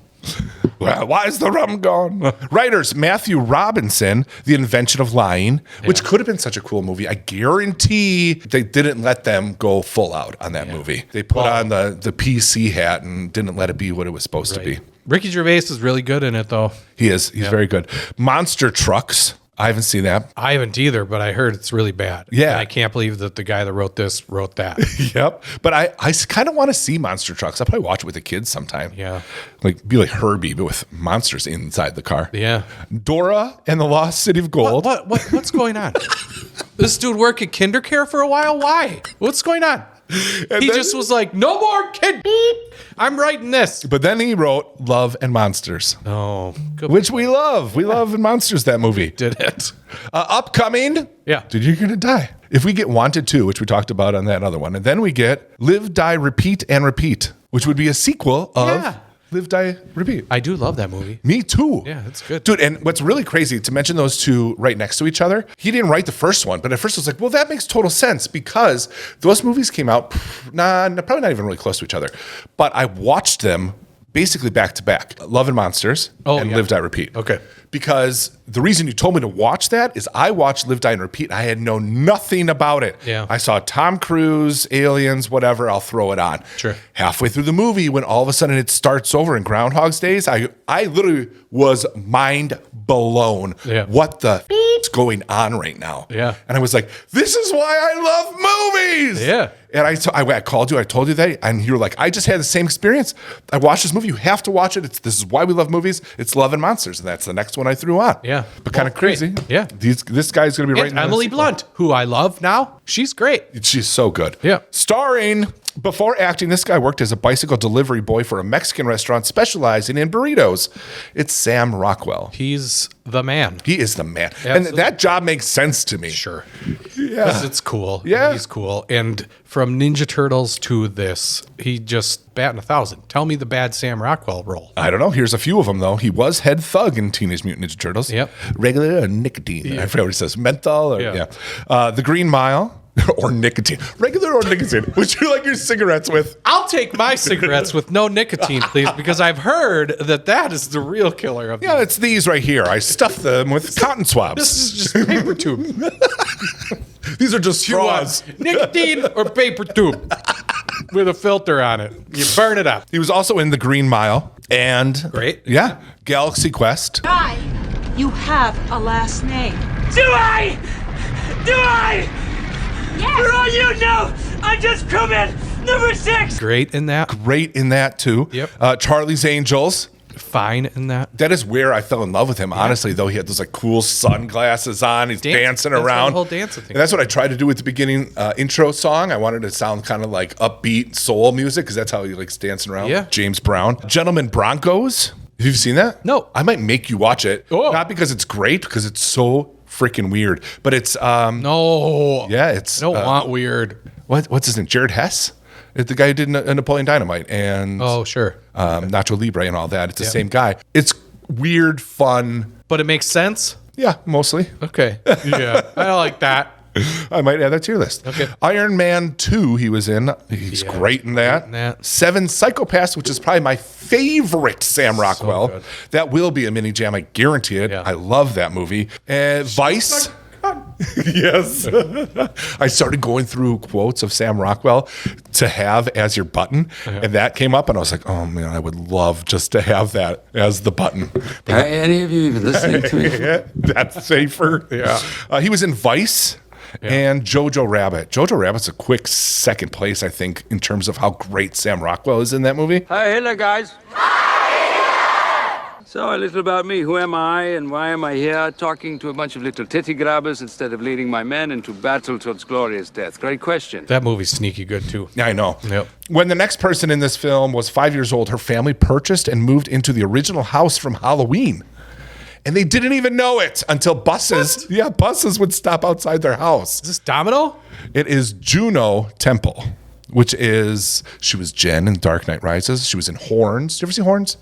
Well, why is the rum gone? Writers Matthew Robinson, The Invention of Lying, which could have been such a cool movie. I guarantee they didn't let them go full out on that movie. They put on the PC hat and didn't let it be what it was supposed to be. Ricky Gervais is really good in it, though. He is. He's very good. Monster Trucks. I haven't seen that. I haven't either, but I heard it's really bad. Yeah. And I can't believe that the guy that wrote this wrote that. Yep. But I kind of want to see Monster Trucks. I'll probably watch it with the kids sometime. Yeah. Be like Herbie, but with monsters inside the car. Yeah. Dora and the Lost City of Gold. What's going on? This dude work at KinderCare for a while? Why? What's going on? He just was like, no more kid. I'm writing this. But then he wrote Love and Monsters. Oh, good. Which we love. We love and Monsters, that movie. Did it. Upcoming. Yeah. Dude, you're going to die. If we get Wanted 2, which we talked about on that other one, and then we get Live, Die, Repeat, and Repeat, which would be a sequel of Live, Die, Repeat. I do love that movie. Me too. Yeah, it's good. Dude, and what's really crazy to mention those two right next to each other, he didn't write the first one, but at first I was like, well, that makes total sense because those movies came out, probably not even really close to each other, but I watched them basically back to back. Love and Monsters and Live, Die, Repeat. Okay. Because the reason you told me to watch that is I watched Live, Die, and Repeat. I had known nothing about it. Yeah. I saw Tom Cruise, Aliens, whatever. I'll throw it on. Sure. Halfway through the movie, when all of a sudden it starts over in Groundhog's Days, I literally was mind blown. Yeah. What the is going on right now? Yeah. And I was like, this is why I love movies. Yeah. And I called you, I told you that, and you were like, I just had the same experience. I watched this movie. You have to watch it. This is why we love movies. It's Love and Monsters, and that's the next one I threw on. Yeah. But kind of crazy. Great. Yeah. This guy's going to be right And Emily Blunt, who I love now. She's great. She's so good. Yeah. Starring, before acting, this guy worked as a bicycle delivery boy for a Mexican restaurant specializing in burritos. It's Sam Rockwell. He's the man. He is the man. Absolutely. And that job makes sense to me. Sure. Yeah. It's cool. Yeah. He's cool. And from Ninja Turtles to this, he just batting 1,000. Tell me the bad Sam Rockwell role. I don't know. Here's a few of them, though. He was head thug in Teenage Mutant Ninja Turtles. Yep. Regular or nicotine. Yeah. I forget what he says. Menthol? Or, Yeah. The Green Mile. Or nicotine. Regular or nicotine? Would you like your cigarettes with? I'll take my cigarettes with no nicotine, please, because I've heard that is the real killer of Yeah, it's these right here. I stuff them with cotton swabs. This is just paper tube. These are just You want straws. nicotine or paper tube with a filter on it. You burn it up. He was also in The Green Mile and Great. Yeah, Galaxy Quest. Guy, you have a last name. Do I? Do I? Yes. For all you know, I'm just crewman number 6. Great in that. Great in that too. Yep. Charlie's Angels. Fine in that. That is where I fell in love with him. Honestly, though, he had those like cool sunglasses on. He's dancing That's around. the whole dancing thing. And that's what I tried to do at the beginning intro song. I wanted it to sound kind of like upbeat soul music because that's how he likes dancing around. Yeah. James Brown. Gentlemen Broncos. Have you seen that? No. I might make you watch it. Oh. Not because it's great, because it's so freaking weird. But it's No. yeah, it's I don't want weird. what's his name? Jared Hess? It's the guy who did Napoleon Dynamite and Oh, sure. Nacho Libre and all that. It's the same guy. It's weird, fun. But it makes sense? Yeah, mostly. Okay. Yeah. I like that. I might add that to your list. Okay. Iron Man 2, he was in. He's great in that. 7 Psychopaths, which is probably my favorite Sam Rockwell. good. That will be a mini jam. I guarantee it. Yeah. I love that movie. Vice. Yes. I started going through quotes of Sam Rockwell to have as your button, and that came up, and I was like, oh man, I would love just to have that as the button. Are any of you even listening to me? That's safer. Yeah. He was in Vice. And Jojo Rabbit. Jojo Rabbit's a quick second place, I think, in terms of how great Sam Rockwell is in that movie. Hi, hello, guys. So, a little about me. Who am I and why am I here talking to a bunch of little titty grabbers instead of leading my men into battle towards glorious death? Great question. That movie's sneaky good, too. Yeah, I know. Yep. When the next person in this film was 5 years old, her family purchased and moved into the original house from Halloween. And they didn't even know it until buses would stop outside their house. Is this Domino? It is Juno Temple, which is, she was Jen in Dark Knight Rises. She was in Horns. Did you ever see Horns?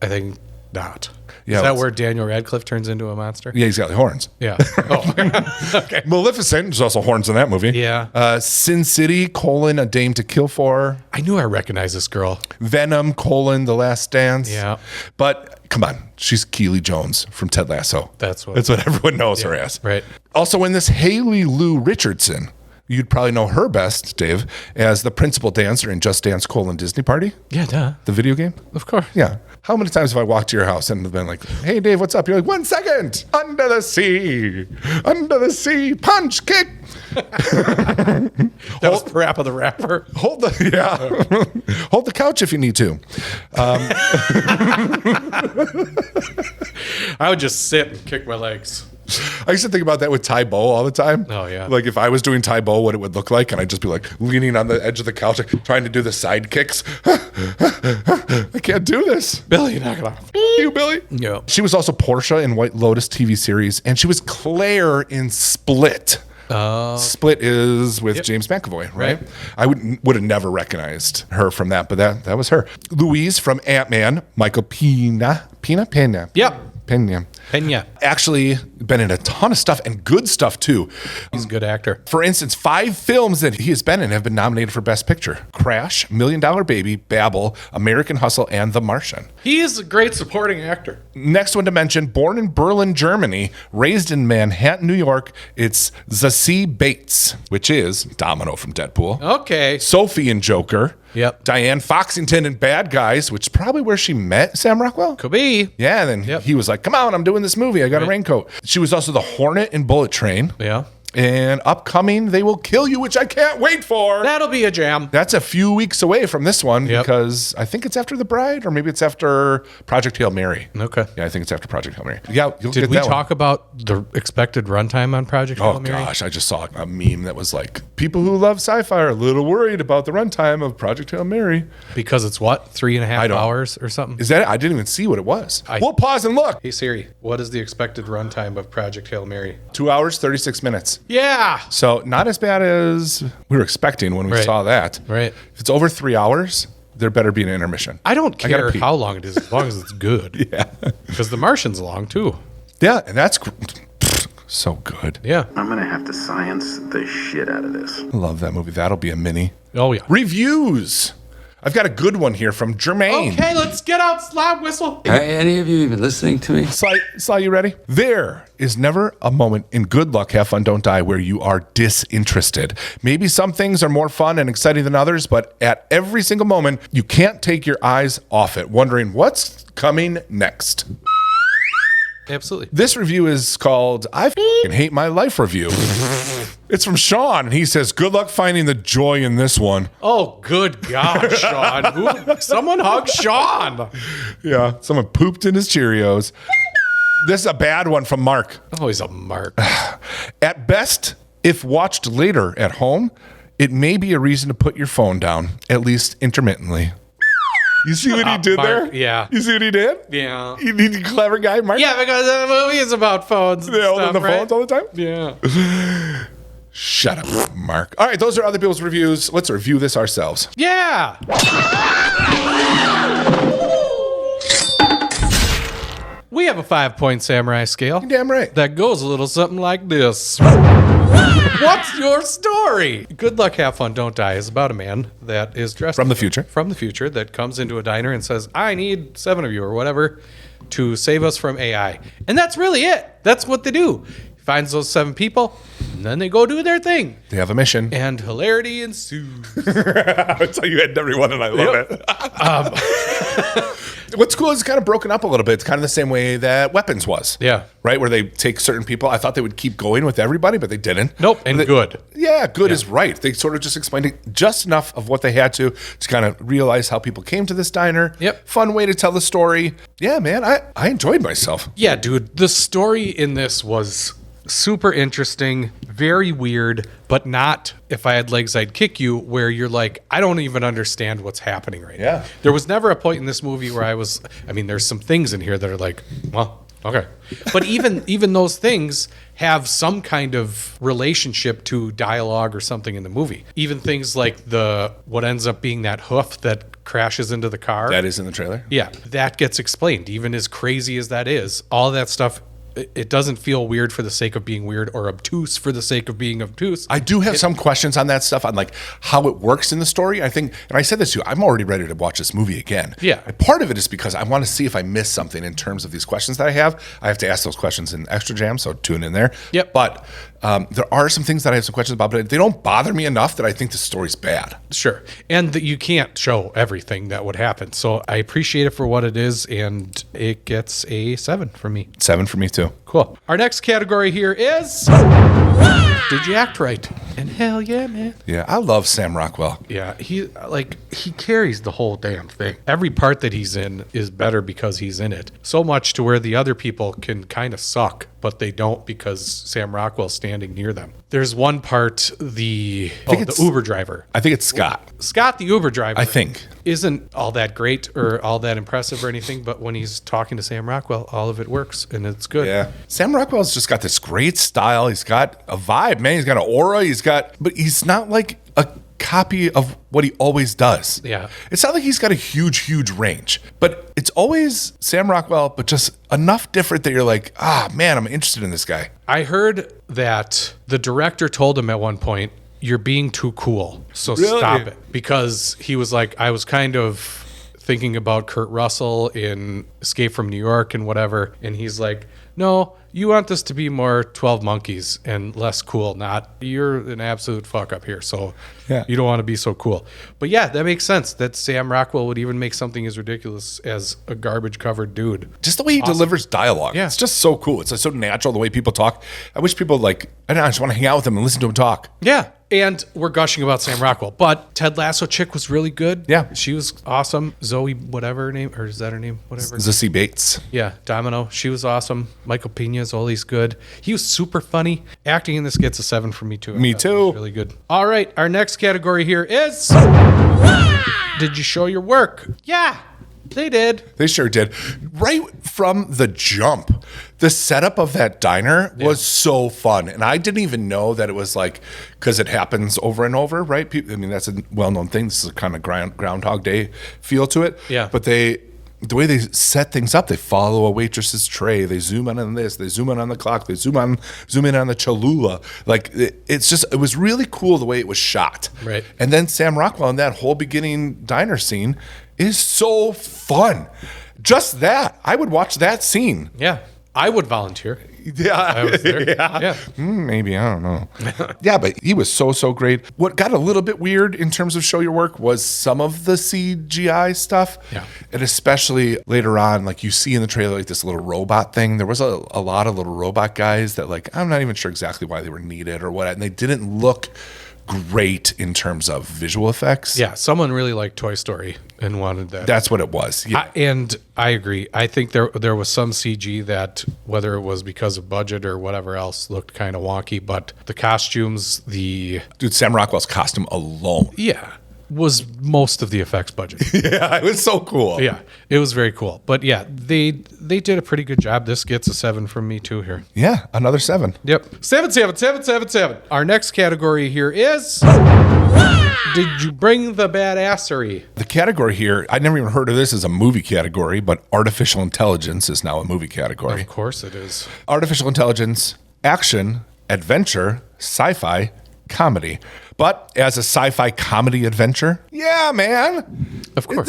I think not. Yeah, is that where Daniel Radcliffe turns into a monster? Yeah, he's got the horns. Yeah. Oh, okay. Maleficent, there's also horns in that movie. Yeah. Sin City, A Dame to Kill For. I knew I recognized this girl. Venom, The Last Dance. Yeah. But come on, she's Keely Jones from Ted Lasso. That's what everyone knows her as. Right. Also in this, Haley Lou Richardson. You'd probably know her best, Dave, as the principal dancer in Just Dance, Disney Party. Yeah, duh. The video game? Of course. Yeah. How many times have I walked to your house and been like, hey, Dave, what's up? You're like, 1 second. Under the sea, punch, kick. That was Parappa the Rapper. Hold the couch if you need to. I would just sit and kick my legs. I used to think about that with Tai Bo all the time. Oh, yeah. Like if I was doing Tai Bo, what it would look like, and I'd just be like leaning on the edge of the couch, like, trying to do the side kicks. I can't do this. Billy, knock it off. You, Billy. Yeah. She was also Portia in White Lotus TV series, and she was Claire in Split. Split is with James McAvoy, right? I would have never recognized her from that, but that was her. Louise from Ant-Man, Michael Pena. Yep. Pena. Actually been in a ton of stuff and good stuff too. He's a good actor. For instance, 5 films that he has been in have been nominated for Best Picture: Crash, $1 Million Baby, Babel, American Hustle, and The Martian. He is a great supporting actor. Next one to mention, born in Berlin, Germany, raised in Manhattan, New York, it's Zazie Bates, which is Domino from Deadpool. Okay. Sophie in Joker. Yep. Diane Foxington in Bad Guys, which is probably where she met Sam Rockwell. Could be. Yeah, then he was like, come on, I'm doing this movie. I got a raincoat. She was also the Hornet in Bullet Train. Yeah. And upcoming, They Will Kill You, which I can't wait for. That'll be a jam. That's a few weeks away from this one because I think it's after The Bride, or maybe it's after Project Hail Mary. Okay. Yeah, I think it's after Project Hail Mary. Yeah. Did we talk about the expected runtime on Project Hail Mary? Oh gosh, I just saw a meme that was like, people who love sci-fi are a little worried about the runtime of Project Hail Mary. Because it's what? 3.5 hours or something? Is that it? I didn't even see what it was. We'll pause and look. Hey Siri, what is the expected runtime of Project Hail Mary? 2 hours, 36 minutes. Yeah. So not as bad as we were expecting when we saw that. Right. If it's over 3 hours, there better be an intermission. I don't care how long it is, as long as it's good. Yeah. Because The Martian's long too. Yeah, and that's so good. Yeah. I'm going to have to science the shit out of this. I love that movie. That'll be a mini. Oh, yeah. Reviews. I've got a good one here from Jermaine. Okay, let's get out slap whistle. Are any of you even listening to me? Sly, you ready? There is never a moment in Good Luck, Have Fun, Don't Die where you are disinterested. Maybe some things are more fun and exciting than others, but at every single moment, you can't take your eyes off it, wondering what's coming next. Absolutely. This review is called I f***ing Hate My Life Review. It's from Sean, and he says, good luck finding the joy in this one. Oh, good God, Sean. Someone hug Sean. Yeah, someone pooped in his Cheerios. This is a bad one from Mark. Oh, he's a Mark. At best, if watched later at home, it may be a reason to put your phone down, at least intermittently. You see what he did Mark, there? Yeah. You see what he did? Yeah. He's a clever guy, Mark. Yeah, because the movie is about phones. They hold on the phones all the time? Yeah. Shut up, Mark. All right, those are other people's reviews. Let's review this ourselves. Yeah. We have a 5-point samurai scale. You're damn right. That goes a little something like this. What's your story? Good Luck, Have Fun, Don't Die is about a man that is dressed From the future. From the future that comes into a diner and says, I need 7 of you or whatever to save us from AI. And that's really it. That's what they do. He finds those 7 people, and then they go do their thing. They have a mission. And hilarity ensues. That's how you end everyone, and I love it. What's cool is it's kind of broken up a little bit. It's kind of the same way that Weapons was. Yeah. Right? Where they take certain people. I thought they would keep going with everybody, but they didn't. Nope. And good. Yeah, good is right. They sort of just explained it just enough of what they had to kind of realize how people came to this diner. Yep. Fun way to tell the story. Yeah, man, I enjoyed myself. Yeah, dude. The story in this was super interesting, very weird, but not If I Had Legs, I'd Kick You, where you're like, I don't even understand what's happening right now. There was never a point in this movie where there's some things in here that are like, well, okay. But even those things have some kind of relationship to dialogue or something in the movie. Even things like what ends up being that hoof that crashes into the car. That is in the trailer? Yeah, that gets explained. Even as crazy as that is, all that stuff, it doesn't feel weird for the sake of being weird or obtuse for the sake of being obtuse. I do have some questions on that stuff, on like how it works in the story. I think, and I said this to you, I'm already ready to watch this movie again. Yeah. And part of it is because I want to see if I miss something in terms of these questions that I have. I have to ask those questions in Extra Jam, so tune in there. Yep. But there are some things that I have some questions about, but they don't bother me enough that I think the story's bad. Sure. And that you can't show everything that would happen. So I appreciate it for what it is, and it gets a 7 from me. 7 for me too. Cool. Our next category here is Did You Act Right? And hell yeah, man. Yeah, I love Sam Rockwell. Yeah, he carries the whole damn thing. Every part that he's in is better because he's in it. So much to where the other people can kind of suck, but they don't because Sam Rockwell's standing near them. There's one part, the Uber driver. I think it's Scott. Scott, the Uber driver. I think. Isn't all that great or all that impressive or anything, but when he's talking to Sam Rockwell, all of it works and it's good. Yeah. Sam Rockwell's just got this great style. He's got a vibe, man. He's got an aura. But he's not like a copy of what he always does. Yeah. It's not like he's got a huge range, but it's always Sam Rockwell, but just enough different that you're like, man, I'm interested in this guy. I heard that the director told him at one point, you're being too cool, so stop it. Because he was like, I was kind of thinking about Kurt Russell in Escape from New York and whatever, and he's like, no, you want this to be more 12 Monkeys and less cool, not you're an absolute fuck up here, so you don't want to be so cool. But yeah, that makes sense that Sam Rockwell would even make something as ridiculous as a garbage-covered dude. Just the way he delivers dialogue. Yeah. It's just so cool. It's so natural the way people talk. I wish people I just want to hang out with him and listen to him talk. Yeah. And we're gushing about Sam Rockwell, but Ted Lasso chick was really good. Yeah. She was awesome. Zoe, whatever her name, or is that her name? Whatever. Zazie Bates. Yeah. Domino. She was awesome. Michael Pena's always good. He was super funny. Acting in this gets a 7 from me too. Me too. Really good. All right. Our next category here is Did you show your work? Yeah. They did. They sure did. Right from the jump, the setup of that diner was so fun. And I didn't even know that it was because it happens over and over, right? That's a well-known thing. This is a kind of Groundhog Day feel to it. Yeah. But the way they set things up, they follow a waitress's tray. They zoom in on this. They zoom in on the clock. They zoom in on the Cholula. It was really cool the way it was shot. Right. And then Sam Rockwell in that whole beginning diner scene is so fun. Just that. I would watch that scene. Yeah. I would volunteer. Yeah. I was there. Yeah. Maybe. I don't know. Yeah, but he was so great. What got a little bit weird in terms of show your work was some of the CGI stuff. Yeah. And especially later on, you see in the trailer, this little robot thing. There was a lot of little robot guys that I'm not even sure exactly why they were needed or what. And they didn't look great in terms of visual effects. Yeah, someone really liked Toy Story and wanted that. That's what it was. Yeah. And I agree. I think there was some CG that, whether it was because of budget or whatever else, looked kind of wonky. But the costumes, Dude, Sam Rockwell's costume alone. Yeah. Was most of the effects budget. Yeah, it was so cool. Yeah, it was very cool. But yeah, they did a pretty good job. This gets a 7 from me too here. Yeah, another 7. Yep. 7. Our next category here is Did you bring the badassery? The category here, I never even heard of this as a movie category, but artificial intelligence is now a movie category. Of course it is. Artificial intelligence, action, adventure, sci-fi, comedy. But as a sci-fi comedy adventure, yeah, man. Of course.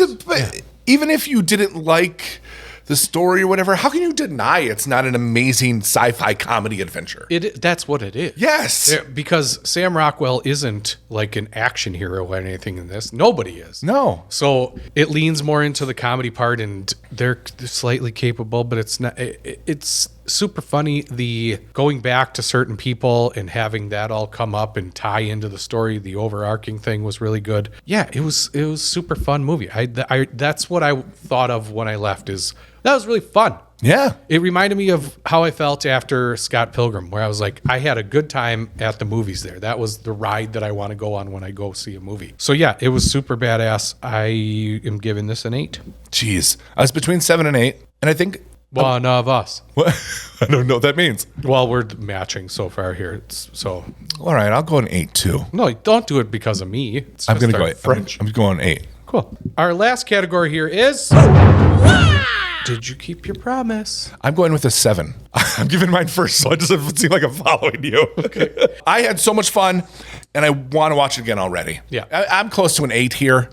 Even if you didn't like the story or whatever, how can you deny it's not an amazing sci-fi comedy adventure? That's what it is. Yes. Because Sam Rockwell isn't like an action hero or anything in this. Nobody is. No. So it leans more into the comedy part, and they're slightly capable, but it's not. It's super funny. The going back to certain people and having that all come up and tie into the story, the overarching thing was really good. Yeah, it was super fun movie. I that's what I thought of when I left. Is that was really fun. Yeah. It reminded me of how I felt after Scott Pilgrim, where I was like, I had a good time at the movies there. That was the ride that I want to go on when I go see a movie. So yeah, it was super badass. I am giving this an 8. Jeez. I was between 7 and 8. And I think one of us. What? I don't know what that means. Well, we're matching so far here. All right, I'll go an 8 too. No, don't do it because of me. I'm going to go 8. I'm going 8. Cool. Our last category here is... Did you keep your promise? I'm going with a 7. I'm giving mine first, so it doesn't seem like I'm following you. Okay. I had so much fun, and I want to watch it again already. Yeah. I'm close to an 8 here,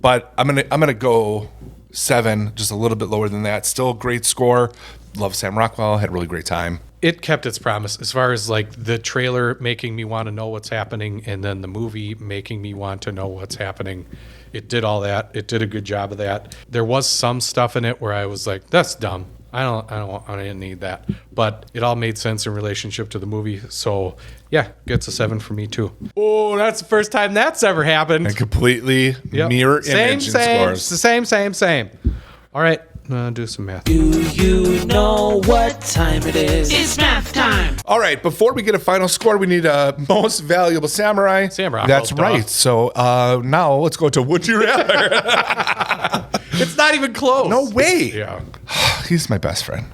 but I'm gonna go 7, just a little bit lower than that. Still a great score. Love Sam Rockwell. Had a really great time. It kept its promise as far as like the trailer making me want to know what's happening, and then the movie making me want to know what's happening. It did all that. It did a good job of that. There was some stuff in it where I was like, that's dumb. I didn't need that. But it all made sense in relationship to the movie. So yeah, gets a 7 for me too. Oh, that's the first time that's ever happened. And completely mirror image in scores. It's the same. All right. Do some math. Do you know what time it is? It's math time. All right, before we get a final score, we need a most valuable samurai. Sam Rockwell. That's right. So now let's go to Would You Rather. It's not even close. No way. Yeah. He's my best friend.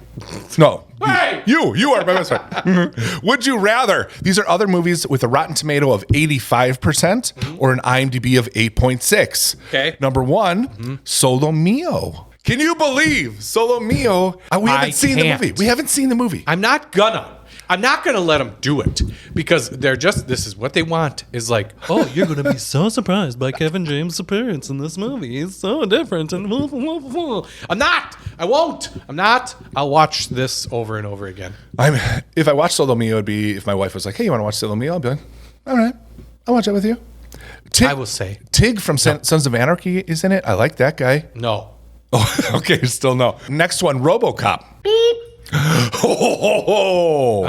No. Hey! You are my best friend. Would you rather? These are other movies with a Rotten Tomato of 85% or an IMDb of 8.6. Okay. Number 1, Solo Mio. Can you believe Solo Mio? We haven't seen the movie. We haven't seen the movie. I'm not gonna let them do it because this is what they want is like, oh, you're going to be so surprised by Kevin James' appearance in this movie. He's so different. And I'm not. I won't. I'm not. I'll watch this over and over again. If I watch Solo Mio, it'd be if my wife was like, hey, you want to watch Solo Mio? I'll be like, all right, I'll watch it with you. I will say. Tig from Sons of Anarchy is in it. I like that guy. No. Oh, okay, still no. Next one, RoboCop. Beep. Oh.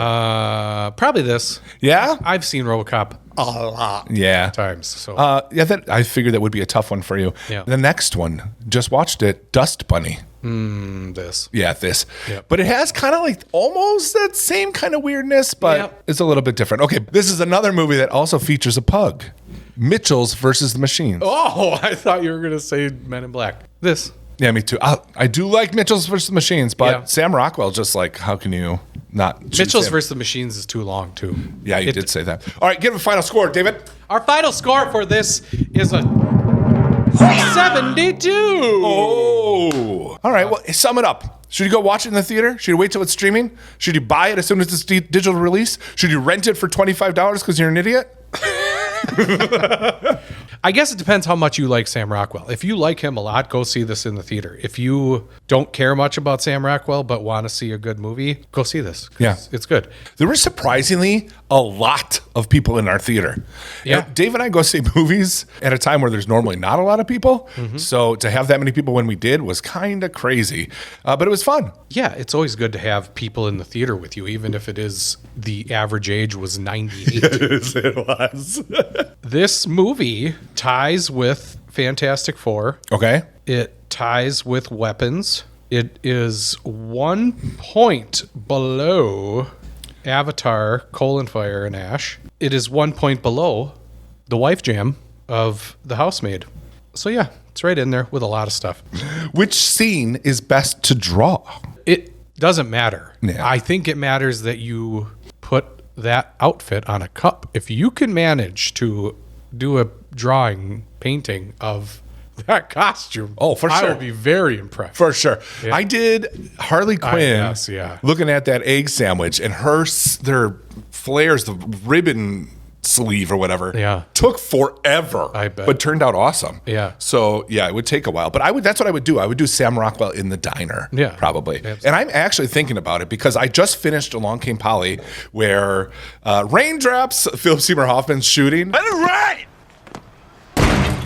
Probably this. Yeah? I've seen RoboCop a lot of times. So I figured that would be a tough one for you. Yeah. The next one, just watched it, Dust Bunny. This. Yeah, this. Yep. But it has kind of like almost that same kind of weirdness, but it's a little bit different. Okay, this is another movie that also features a pug. Mitchell's versus the Machines. Oh, I thought you were going to say Men in Black. This. Yeah, me too. I do like Mitchell's versus the Machines, but Sam Rockwell, just like, how can you not? Mitchell's versus the Machines is too long, too. Yeah, you did say that. All right, give a final score, David. Our final score for this is a 72. Oh. All right, well, sum it up. Should you go watch it in the theater? Should you wait till it's streaming? Should you buy it as soon as it's digital release? Should you rent it for $25 because you're an idiot? I guess it depends how much you like Sam Rockwell. If you like him a lot, go see this in the theater. If you don't care much about Sam Rockwell but want to see a good movie, go see this. Yeah. It's good. There were surprisingly a lot of people in our theater. Yeah. Dave and I go see movies at a time where there's normally not a lot of people. Mm-hmm. So to have that many people when we did was kind of crazy. But it was fun. Yeah, it's always good to have people in the theater with you, even if it is the average age was 98. Yes, it was. This movie ties with Fantastic Four. Okay. It ties with Weapons. It is 1 point below Avatar, Fire and Ash. It is 1 point below The Wife Jam of The Housemaid. So yeah, it's right in there with a lot of stuff. Which scene is best to draw? It doesn't matter. Yeah. I think it matters that you put that outfit on a cup. If you can manage to do a painting of that costume. Oh, for sure. I would be very impressed. For sure. Yeah. I did Harley Quinn looking at that egg sandwich and their flares, the ribbon sleeve or whatever, took forever. I bet. But turned out awesome. Yeah. So, yeah, it would take a while. But that's what I would do. I would do Sam Rockwell in the diner. Yeah. Probably. Absolutely. And I'm actually thinking about it because I just finished Along Came Polly where Raindrops, Philip Seymour Hoffman's shooting. Let it ride!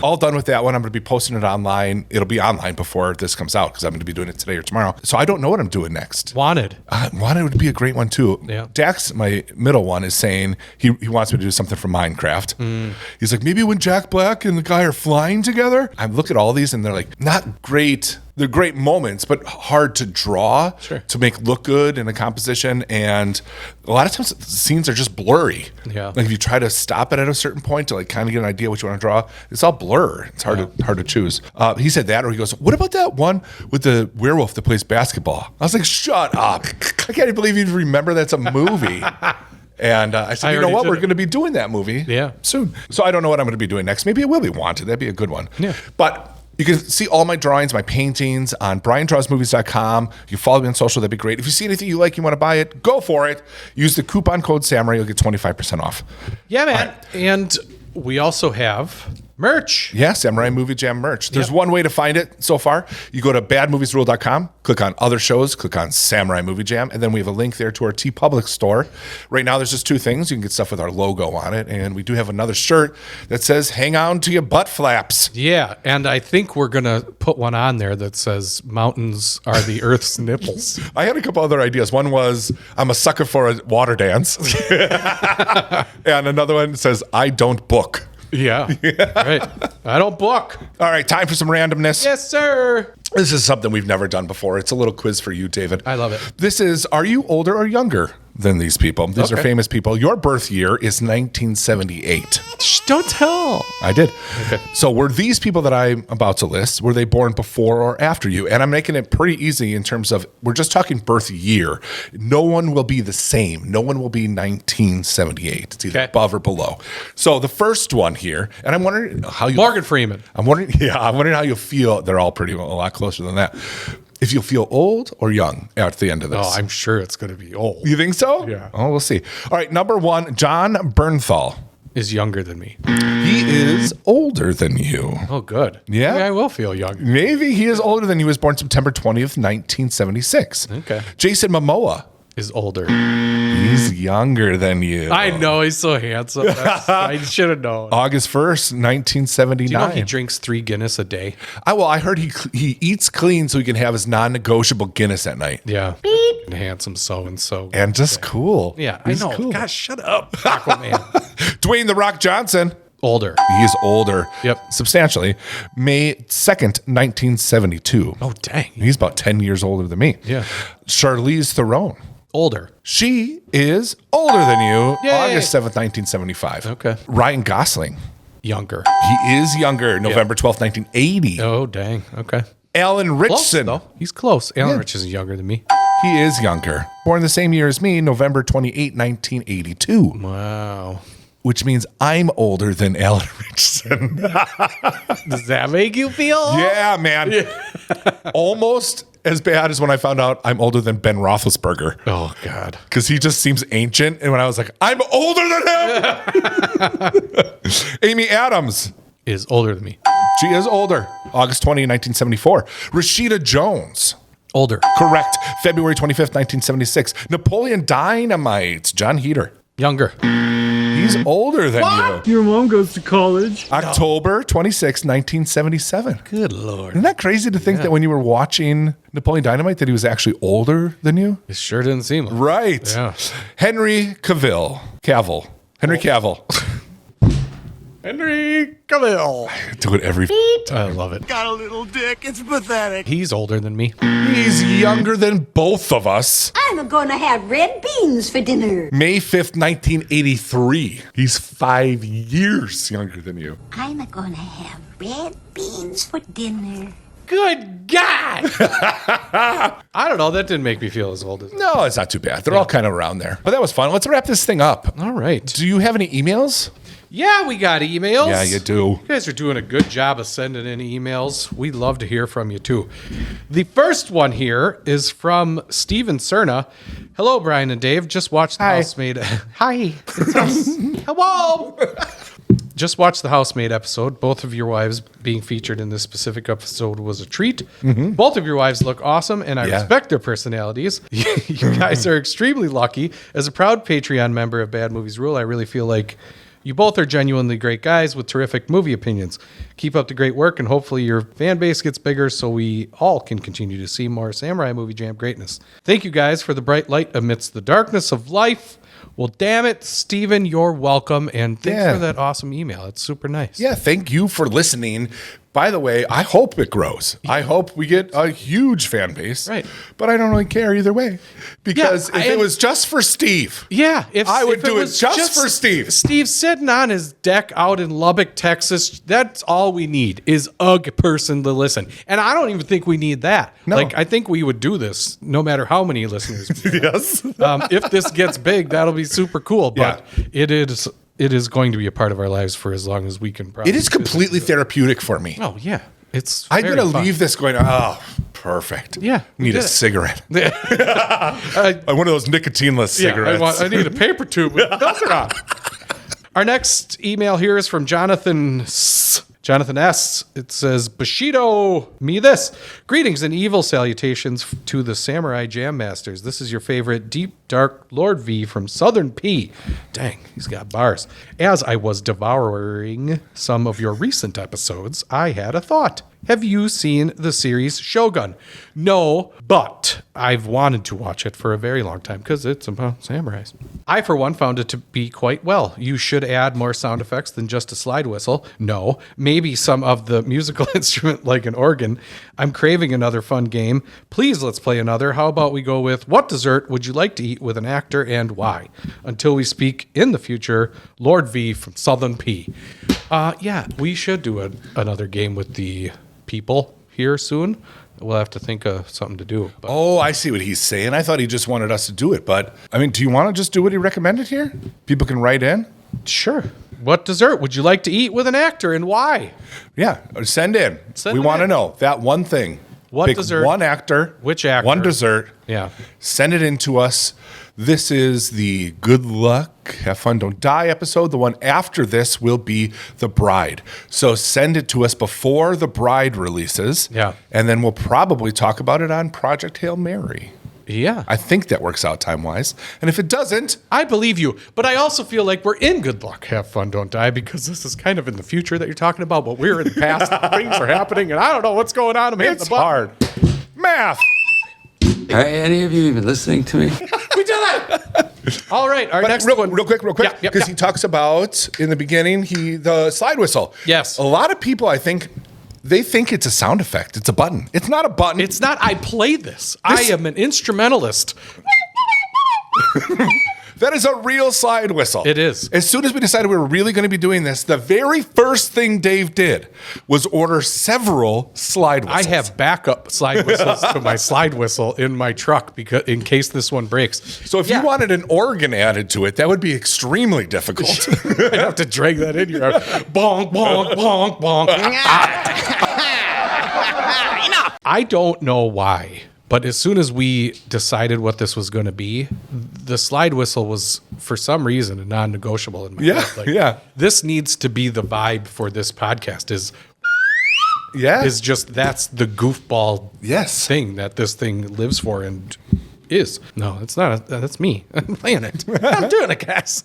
All done with that one. I'm going to be posting it online. It'll be online before this comes out because I'm going to be doing it today or tomorrow. So I don't know what I'm doing next. Wanted. Wanted would be a great one too. Yeah. Dax, my middle one, is saying he wants me to do something from Minecraft. He's like, maybe when Jack Black and the guy are flying together. I look at all these and they're like, not great. They're great moments, but hard to draw to make look good in a composition. And a lot of times the scenes are just blurry. Yeah. Like if you try to stop it at a certain point to like kind of get an idea what you want to draw, it's all blur. It's hard to choose. He said that, or he goes, what about that one with the werewolf that plays basketball? I was like, shut up. I can't even believe you remember that's a movie. And I said, you know what? We're going to be doing that movie soon. So I don't know what I'm going to be doing next. Maybe it will be Wanted. That'd be a good one. Yeah. But you can see all my drawings, my paintings on briandrawsmovies.com. You can follow me on social. That'd be great. If you see anything you like, you want to buy it, go for it. Use the coupon code Samurai. You'll get 25% off. Yeah, man. Right. And we also have merch. Yeah, Samurai Movie Jam merch. There's one way to find it so far. You go to badmoviesrule.com, click on other shows, click on Samurai Movie Jam, and then we have a link there to our TeePublic store. Right now, there's just two things. You can get stuff with our logo on it, and we do have another shirt that says, hang on to your butt flaps. Yeah, and I think we're going to put one on there that says, mountains are the Earth's nipples. I had a couple other ideas. One was, I'm a sucker for a water dance. And another one says, I don't book. Yeah. Right. I don't book. All right, time for some randomness. Yes, sir. This is something we've never done before. It's a little quiz for you, David. I love it. This is, are you older or younger than these people? These are famous people. Your birth year is 1978. Shh, don't tell. I did. Okay. So were these people that I'm about to list, were they born before or after you? And I'm making it pretty easy in terms of, we're just talking birth year. No one will be the same. No one will be 1978. It's either above or below. So the first one here, and I'm wondering how you... Morgan Freeman. I'm wondering how you feel. They're all a lot closer than that. If you'll feel old or young at the end of this. Oh, I'm sure it's going to be old. You think so? Yeah. Oh, we'll see. All right, number one, John Bernthal. Is younger than me. He is older than you. Oh, good. Yeah. Maybe I will feel young. Maybe he is older than you. He was born September 20th, 1976. Okay. Jason Momoa is older. He's younger than you. I know. He's so handsome. I should have known. August 1st, 1979. Do you know he drinks 3 Guinness a day? I heard he eats clean so he can have his non-negotiable Guinness at night. Yeah. Beep. Handsome so-and-so. And just cool. Yeah, He's I know. Cool. Gosh, shut up, Aquaman. Dwayne "The Rock" Johnson. Older. He is older. Yep. Substantially. May 2nd, 1972. Oh, dang. He's about 10 years older than me. Yeah. Charlize Theron. Older. She is older than you. Yay. August 7th, 1975. Okay. Ryan Gosling. Younger. He is younger. November 12th, 1980. Oh, dang. Okay. Alan Richson. Close, though. He's close. Alan Richson is younger than me. He is younger. Born the same year as me, November 28, 1982. Wow. Which means I'm older than Alan Richson. Does that make you feel? Yeah, man. Yeah. Almost as bad as when I found out I'm older than Ben Roethlisberger. Oh, God. Because he just seems ancient. And when I was like, I'm older than him. Amy Adams is older than me. She is older. August 20, 1974. Rashida Jones. Older. Correct. February 25th, 1976. Napoleon Dynamite. John Heater. Younger. He's older than you. Your mom goes to college. October 26, 1977. Good Lord. Isn't that crazy to think that when you were watching Napoleon Dynamite that he was actually older than you? It sure didn't seem like Right. Yeah. Henry Cavill. Henry Cavill. Henry Cavill. I do it every I love it. Got a little dick. It's pathetic. He's older than me. He's younger than both of us. I'm gonna have red beans for dinner. May 5th, 1983. He's 5 years younger than you. I'm gonna have red beans for dinner. Good God. I don't know. That didn't make me feel as old as No, it's not too bad. They're all kind of around there. But that was fun. Let's wrap this thing up. All right. Do you have any emails? Yeah, we got emails. Yeah, you do. You guys are doing a good job of sending in emails. We'd love to hear from you, too. The first one here is from Steven Cerna. Hello, Brian and Dave. Just watched The Housemaid. Hi. It's us. Hello. Just watched the Housemaid episode. Both of your wives being featured in this specific episode was a treat. Mm-hmm. Both of your wives look awesome, and I respect their personalities. You guys are extremely lucky. As a proud Patreon member of Bad Movies Rule, I really feel like you both are genuinely great guys with terrific movie opinions. Keep up the great work, and hopefully your fan base gets bigger so we all can continue to see more Samurai Movie Jam greatness. Thank you guys for the bright light amidst the darkness of life. Well, damn it, Steven, you're welcome, and thanks for that awesome email. It's super nice. Yeah, thank you for listening. By the way, I hope it grows. I hope we get a huge fan base. Right. But I don't really care either way. Because if it was just for Steve, I would do it just for Steve. Steve's sitting on his deck out in Lubbock, Texas. That's all we need is a person to listen. And I don't even think we need that. No. Like, I think we would do this no matter how many listeners we have. Yes. If this gets big, that'll be super cool. But it is going to be a part of our lives for as long as we can. It is completely therapeutic for me. Oh, yeah. I'm going to leave this going, oh, perfect. Yeah. Need a cigarette. One of those nicotineless cigarettes. I need a paper tube with a filter on. Our next email here is from Jonathan S. It says, Bushido, me this. Greetings and evil salutations to the Samurai Jam Masters. This is your favorite deep, dark Lord V from Southern P. Dang, he's got bars. As I was devouring some of your recent episodes, I had a thought. Have you seen the series Shogun? No, but I've wanted to watch it for a very long time because it's about samurais. I, for one, found it to be quite well. You should add more sound effects than just a slide whistle. No, maybe some of the musical instrument like an organ. I'm craving another fun game. Please, let's play another. How about we go with what dessert would you like to eat with an actor and why? Until we speak in the future, Lord V from Southern P. Yeah, we should do another game with the people here soon. We'll have to think of something to do. But. Oh, I see what he's saying. I thought he just wanted us to do it. But, I mean, do you want to just do what he recommended here? People can write in? Sure. What dessert would you like to eat with an actor and why? Yeah, send in. We want to know that one thing. What Pick dessert? One actor. Which actor? One dessert. Yeah. Send it in to us. This is the Good Luck, Have Fun, Don't Die episode. The one after this will be The Bride. So send it to us before The Bride releases. Yeah. And then we'll probably talk about it on Project Hail Mary. Yeah. I think that works out time-wise. And if it doesn't... I believe you. But I also feel like we're in Good Luck, Have Fun, Don't Die because this is kind of in the future that you're talking about, but we're in the past. Things are happening, and I don't know what's going on. I'm hitting the button. Hard. Math! Are any of you even listening to me? We did it! All right, our next one. Real quick, because he talks about, in the beginning, the slide whistle. Yes. A lot of people, I think, they think it's a sound effect. It's a button. It's not a button. It's not. I play this. I am an instrumentalist. That is a real slide whistle. It is. As soon as we decided we were really going to be doing this, the very first thing Dave did was order several slide whistles. I have backup slide whistles to my slide whistle in my truck because in case this one breaks. So if you wanted an organ added to it, that would be extremely difficult. I'd have to drag that in here. Bonk, bonk, bonk, bonk. I don't know why. But as soon as we decided what this was going to be, the slide whistle was, for some reason, a non-negotiable in my head. Like, this needs to be the vibe for this podcast. Is just that's the goofball thing that this thing lives for and is. No, it's not. That's me. I'm playing it. I'm doing it, guys.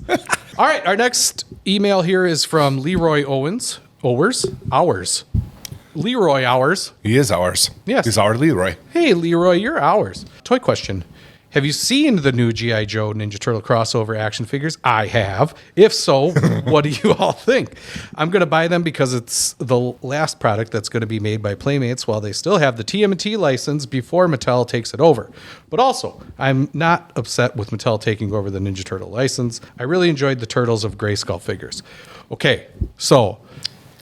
All right, our next email here is from Leroy Owens. Ours. Leroy ours. He is ours. Yes. He's our Leroy. Hey, Leroy, you're ours. Toy question. Have you seen the new G.I. Joe Ninja Turtle crossover action figures? I have. If so, what do you all think? I'm going to buy them because it's the last product that's going to be made by Playmates while they still have the TMNT license before Mattel takes it over. But also, I'm not upset with Mattel taking over the Ninja Turtle license. I really enjoyed the Turtles of Grayskull figures. Okay, so...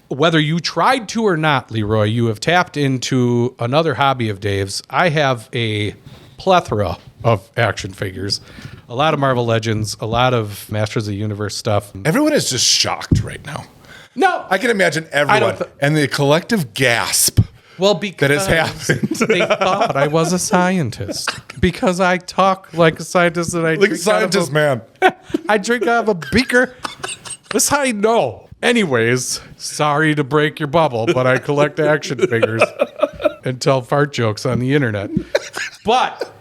whether you tried to or not, Leroy, you have tapped into another hobby of Dave's. I have a plethora of action figures. A lot of Marvel Legends, a lot of Masters of the Universe stuff. Everyone is just shocked right now. No. I can imagine everyone and the collective gasp. Well, because that has happened. They thought I was a scientist. Because I talk like a scientist and I like a scientist, man. I drink out of a beaker. That's how you know. Anyways, sorry to break your bubble, but I collect action figures and tell fart jokes on the internet. But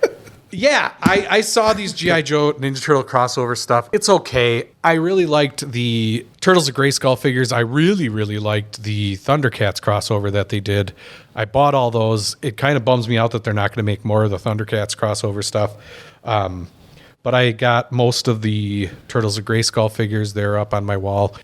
yeah, I saw these G.I. Joe Ninja Turtle crossover stuff. It's okay. I really liked the Turtles of Grayskull figures. I really, really liked the Thundercats crossover that they did. I bought all those. It kind of bums me out that they're not going to make more of the Thundercats crossover stuff. But I got most of the Turtles of Grayskull figures. They're up on my wall.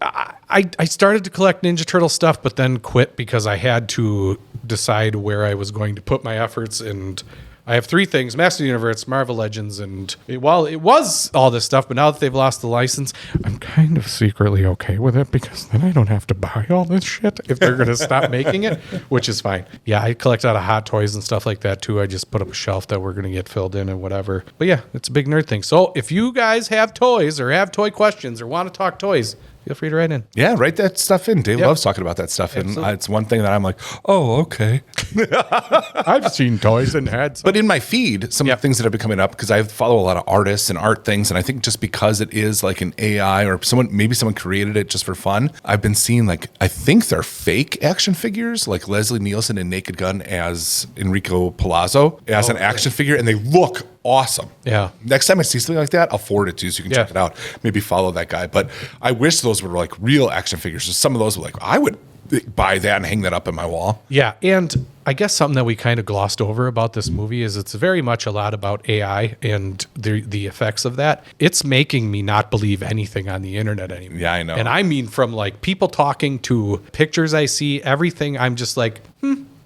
I started to collect Ninja Turtle stuff, but then quit because I had to decide where I was going to put my efforts. And I have 3 things: Master of the Universe, Marvel Legends, and it was all this stuff, but now that they've lost the license, I'm kind of secretly okay with it because then I don't have to buy all this shit if they're going to stop making it, which is fine. Yeah, I collect out of Hot Toys and stuff like that too. I just put up a shelf that we're going to get filled in and whatever. But yeah, it's a big nerd thing. So if you guys have toys or have toy questions or want to talk toys, feel free to write in. Yeah, write that stuff in. Dave loves talking about that stuff. And it's one thing that I'm like, oh, okay. I've seen toys and had some. But in my feed, some of the things that have been coming up, because I follow a lot of artists and art things, and I think just because it is like an AI or maybe someone created it just for fun, I've been seeing like, I think they're fake action figures, like Leslie Nielsen in Naked Gun as Enrico Palazzo as an action figure, and they look awesome. Yeah. Next time I see something like that, I'll forward it to you so you can check it out. Maybe follow that guy. But I wish those were like real action figures. So some of those were like, I would buy that and hang that up in my wall. Yeah. And I guess something that we kind of glossed over about this movie is it's very much a lot about AI and the effects of that. It's making me not believe anything on the internet anymore. Yeah, I know. And I mean, from like people talking to pictures I see, everything, I'm just like,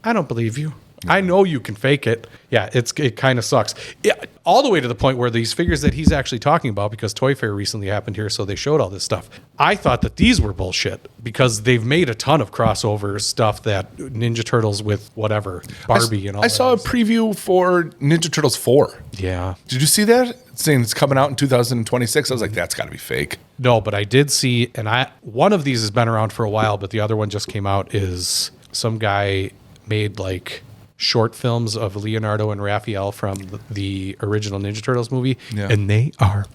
I don't believe you. I know you can fake it. Yeah, it kind of sucks. Yeah, all the way to the point where these figures that he's actually talking about, because Toy Fair recently happened here, so they showed all this stuff. I thought that these were bullshit because they've made a ton of crossover stuff that Ninja Turtles with whatever, Barbie and all that. I saw a preview for Ninja Turtles 4. Yeah. Did you see that? It's saying it's coming out in 2026. I was like, that's got to be fake. No, but I did see, and one of these has been around for a while, but the other one just came out, is some guy made like short films of Leonardo and Raphael from the original Ninja Turtles movie, and they are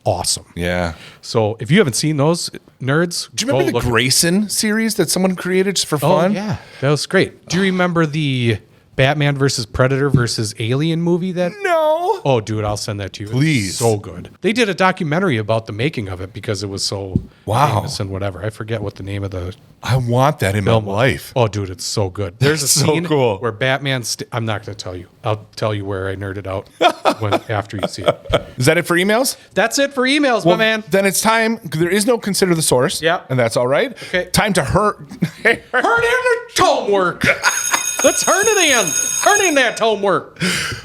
awesome. Yeah. So if you haven't seen those, nerds, do you remember the Grayson series that someone created just for fun? Oh, yeah. That was great. Do you remember the Batman versus Predator versus Alien movie that? No. Oh, dude, I'll send that to you. Please. It's so good. They did a documentary about the making of it because it was so famous and whatever. I forget what the name of the I want that in my life. Oh, dude, it's so good. There's a so scene cool. where Batman I'm not going to tell you. I'll tell you where I nerded out after you see it. Is that it for emails? That's it for emails, my man. Then it's time. There is no consider the source. Yeah. And that's all right. Okay. Time to hurt in the homework. Let's turn it in. Turn in that homework.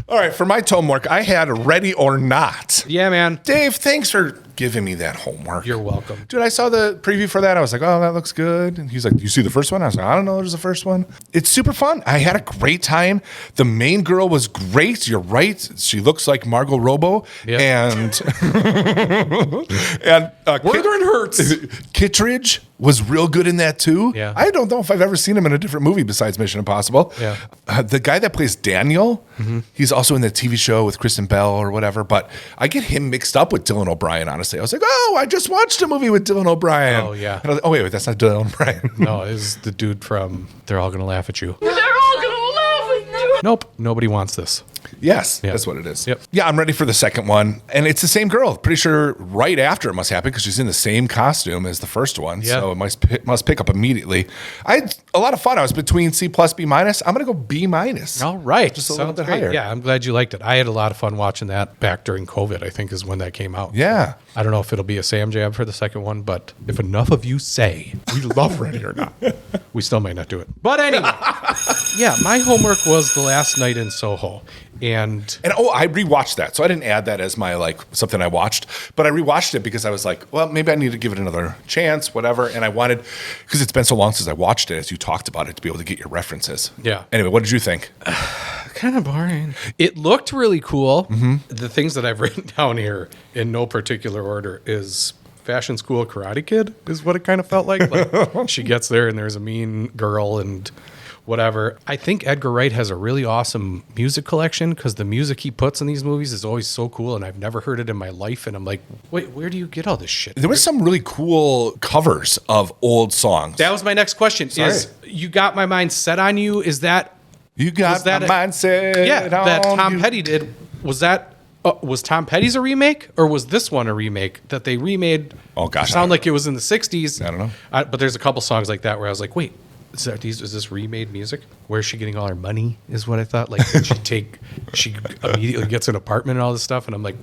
All right. For my homework, I had Ready or Not. Yeah, man. Dave, thanks for giving me that homework. You're welcome. Dude, I saw the preview for that. I was like, oh, that looks good. And he's like, you see the first one? I was like, I don't know. There's the first one. It's super fun. I had a great time. The main girl was great. You're right. She looks like Margot Robbie. Yep. And Wuthering Hurts. Kittredge was real good in that too. Yeah. I don't know if I've ever seen him in a different movie besides Mission Impossible. Yeah. The guy that plays Daniel, he's also in the TV show with Kristen Bell or whatever, but I get him mixed up with Dylan O'Brien, honestly. I was like, oh, I just watched a movie with Dylan O'Brien. Oh, yeah. And I was like, oh, wait, that's not Dylan O'Brien. No, it's the dude from They're All Gonna Laugh at You. They're all gonna laugh at you. Nope, nobody wants this. Yes, that's what it is. Yep. Yeah, I'm ready for the second one. And it's the same girl. Pretty sure right after it must happen because she's in the same costume as the first one. Yeah. So it must pick up immediately. I had a lot of fun. I was between C+, B-. I'm going to go B-. All right. Just a little bit higher. Yeah, I'm glad you liked it. I had a lot of fun watching that back during COVID, I think is when that came out. Yeah. I don't know if it'll be a Sam Jab for the second one, but if enough of you say we love Ready or Not, we still might not do it. But anyway, yeah, my homework was The Last Night in Soho. And I rewatched that. So I didn't add that as my something I watched, but I rewatched it because I was like, well, maybe I need to give it another chance, whatever. And I wanted, because it's been so long since I watched it, as you talked about it, to be able to get your references. Yeah. Anyway, what did you think? kind of boring. It looked really cool. The things that I've written down here in no particular order is Fashion School Karate Kid is what it kind of felt like. Like she gets there and there's a mean girl and whatever. I think Edgar Wright has a really awesome music collection because the music he puts in these movies is always so cool, and I've never heard it in my life. And I'm like, wait, where do you get all this shit? There was some really cool covers of old songs. That was my next question. Sorry. Is You Got My Mind Set on You? Is that You Got My Mind Set Yeah, that Tom You. Petty did. Was that was Tom Petty's a remake, or was this one a remake that they remade? Oh gosh, sound like it was in the '60s. I don't know. But there's a couple songs like that where I was like, wait, is this remade music? Where's she getting all her money? Is what I thought. Like she immediately gets an apartment and all this stuff, and I'm like,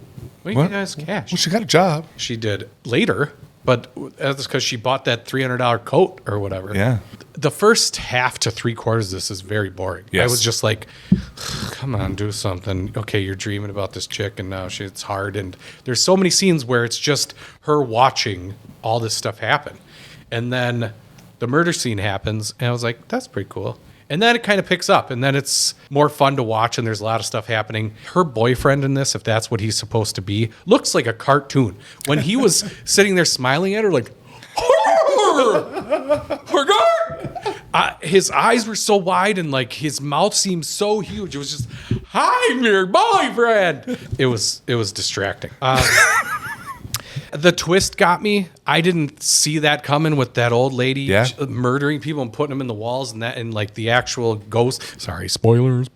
wait, you guys cash? Well, she got a job. She did later, but that's because she bought that $300 coat or whatever. Yeah. The first half to 3/4 of this is very boring. Yes. I was just like, come on, do something. Okay, you're dreaming about this chick, and now it's hard. And there's so many scenes where it's just her watching all this stuff happen. And then the murder scene happens, and I was like, that's pretty cool. And then it kind of picks up, and then it's more fun to watch, and there's a lot of stuff happening. Her boyfriend in this, if that's what he's supposed to be, looks like a cartoon. When he was sitting there smiling at her, like, his eyes were so wide, and like his mouth seemed so huge. It was just, "I'm your boyfriend." It was distracting. The twist got me. I didn't see that coming with that old lady murdering people and putting them in the walls, and like the actual ghost. Sorry, spoilers.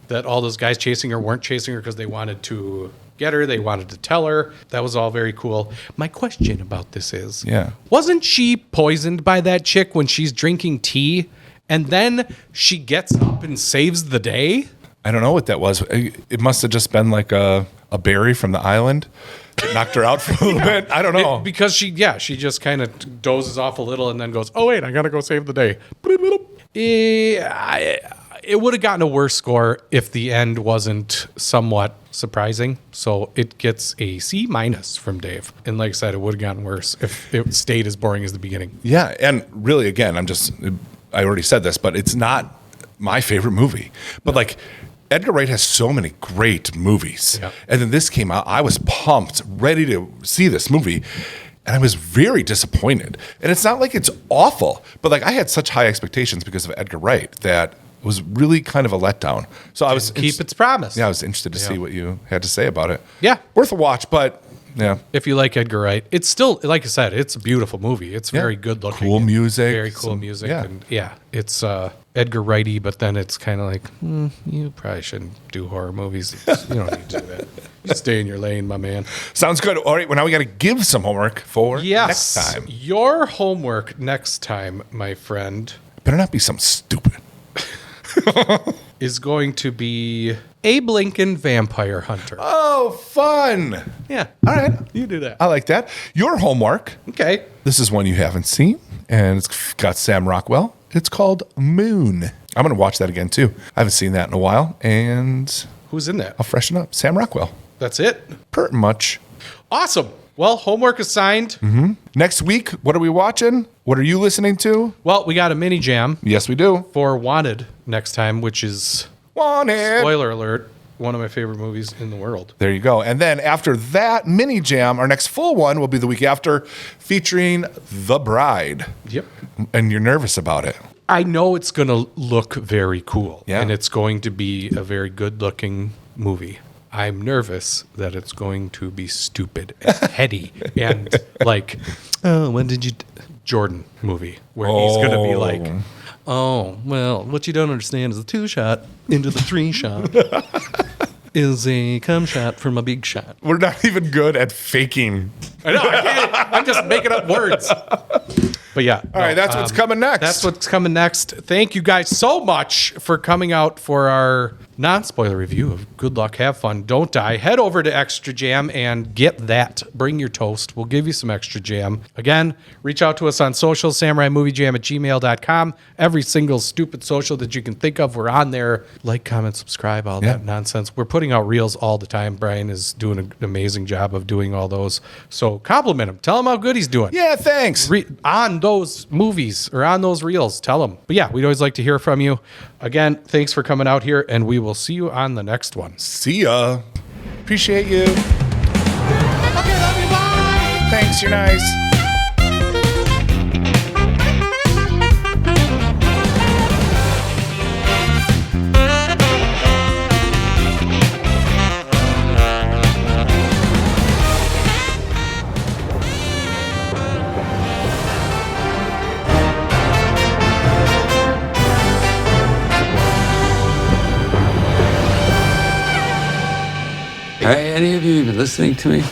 That all those guys chasing her weren't chasing her because they wanted to get her. They wanted to tell her. That was all very cool. My question about this is, wasn't she poisoned by that chick when she's drinking tea, and then she gets up and saves the day? I don't know what that was. It must have just been like a berry from the island. Knocked her out for a little bit. I don't know. Because she just kind of dozes off a little and then goes, oh, wait, I got to go save the day. It would have gotten a worse score if the end wasn't somewhat surprising. So it gets a C- from Dave. And like I said, it would have gotten worse if it stayed as boring as the beginning. Yeah. And really, again, I already said this, but it's not my favorite movie. But like, Edgar Wright has so many great movies. Yeah. And then this came out. I was pumped, ready to see this movie. And I was very disappointed. And it's not like it's awful, but like I had such high expectations because of Edgar Wright that it was really kind of a letdown. So I was keep its promise. Yeah, I was interested to see what you had to say about it. Yeah. Worth a watch, but yeah. If you like Edgar Wright, it's still, like I said, it's a beautiful movie. It's very good looking. Cool music. Very cool music. Yeah. And it's Edgar Wrighty, but then it's kind of like, you probably shouldn't do horror movies. You don't need to do that. You stay in your lane, my man. Sounds good. All right, well, now we got to give some homework for next time. Your homework next time, my friend. Better not be something stupid. Is going to be Abe Lincoln Vampire Hunter. Oh, fun. Yeah. All right. You do that. I like that. Your homework. Okay. This is one you haven't seen, and it's got Sam Rockwell. It's called Moon. I'm going to watch that again, too. I haven't seen that in a while, and... Who's in that? I'll freshen up. Sam Rockwell. That's it? Pretty much. Awesome. Well, homework assigned. Mm-hmm. Next week, what are we watching? What are you listening to? Well, we got a mini jam. Yes, we do. For Wanted next time, which is... Wanted. Spoiler alert. One of my favorite movies in the world. There you go. And then after that mini jam, our next full one will be the week after, featuring The Bride. Yep. And you're nervous about it. I know it's going to look very cool. Yeah. And it's going to be a very good-looking movie. I'm nervous that it's going to be stupid and heady and like, when did you... Jordan movie, where he's going to be like... Oh, well, what you don't understand is the 2-shot into the 3-shot is a cum shot from a big shot. We're not even good at faking. I know, I can't. I'm just making up words. But yeah. All right, that's what's coming next. That's what's coming next. Thank you guys so much for coming out for our non-spoiler review of Good Luck, Have Fun, Don't Die. Head over to Extra Jam and get that. Bring your toast. We'll give you some Extra Jam. Again, reach out to us on social, samuraimoviejam@gmail.com. Every single stupid social that you can think of, we're on there. Like, comment, subscribe, all that nonsense. We're putting out reels all the time. Brian is doing an amazing job of doing all those. So compliment him. Tell him how good he's doing. Yeah, thanks. On those movies or on those reels, tell them. But yeah, we'd always like to hear from you. again, thanks for coming out here, and we will see you on the next one. See ya. Appreciate you. Okay, love you. Bye. Thanks. You're nice. Hey, any of you even listening to me?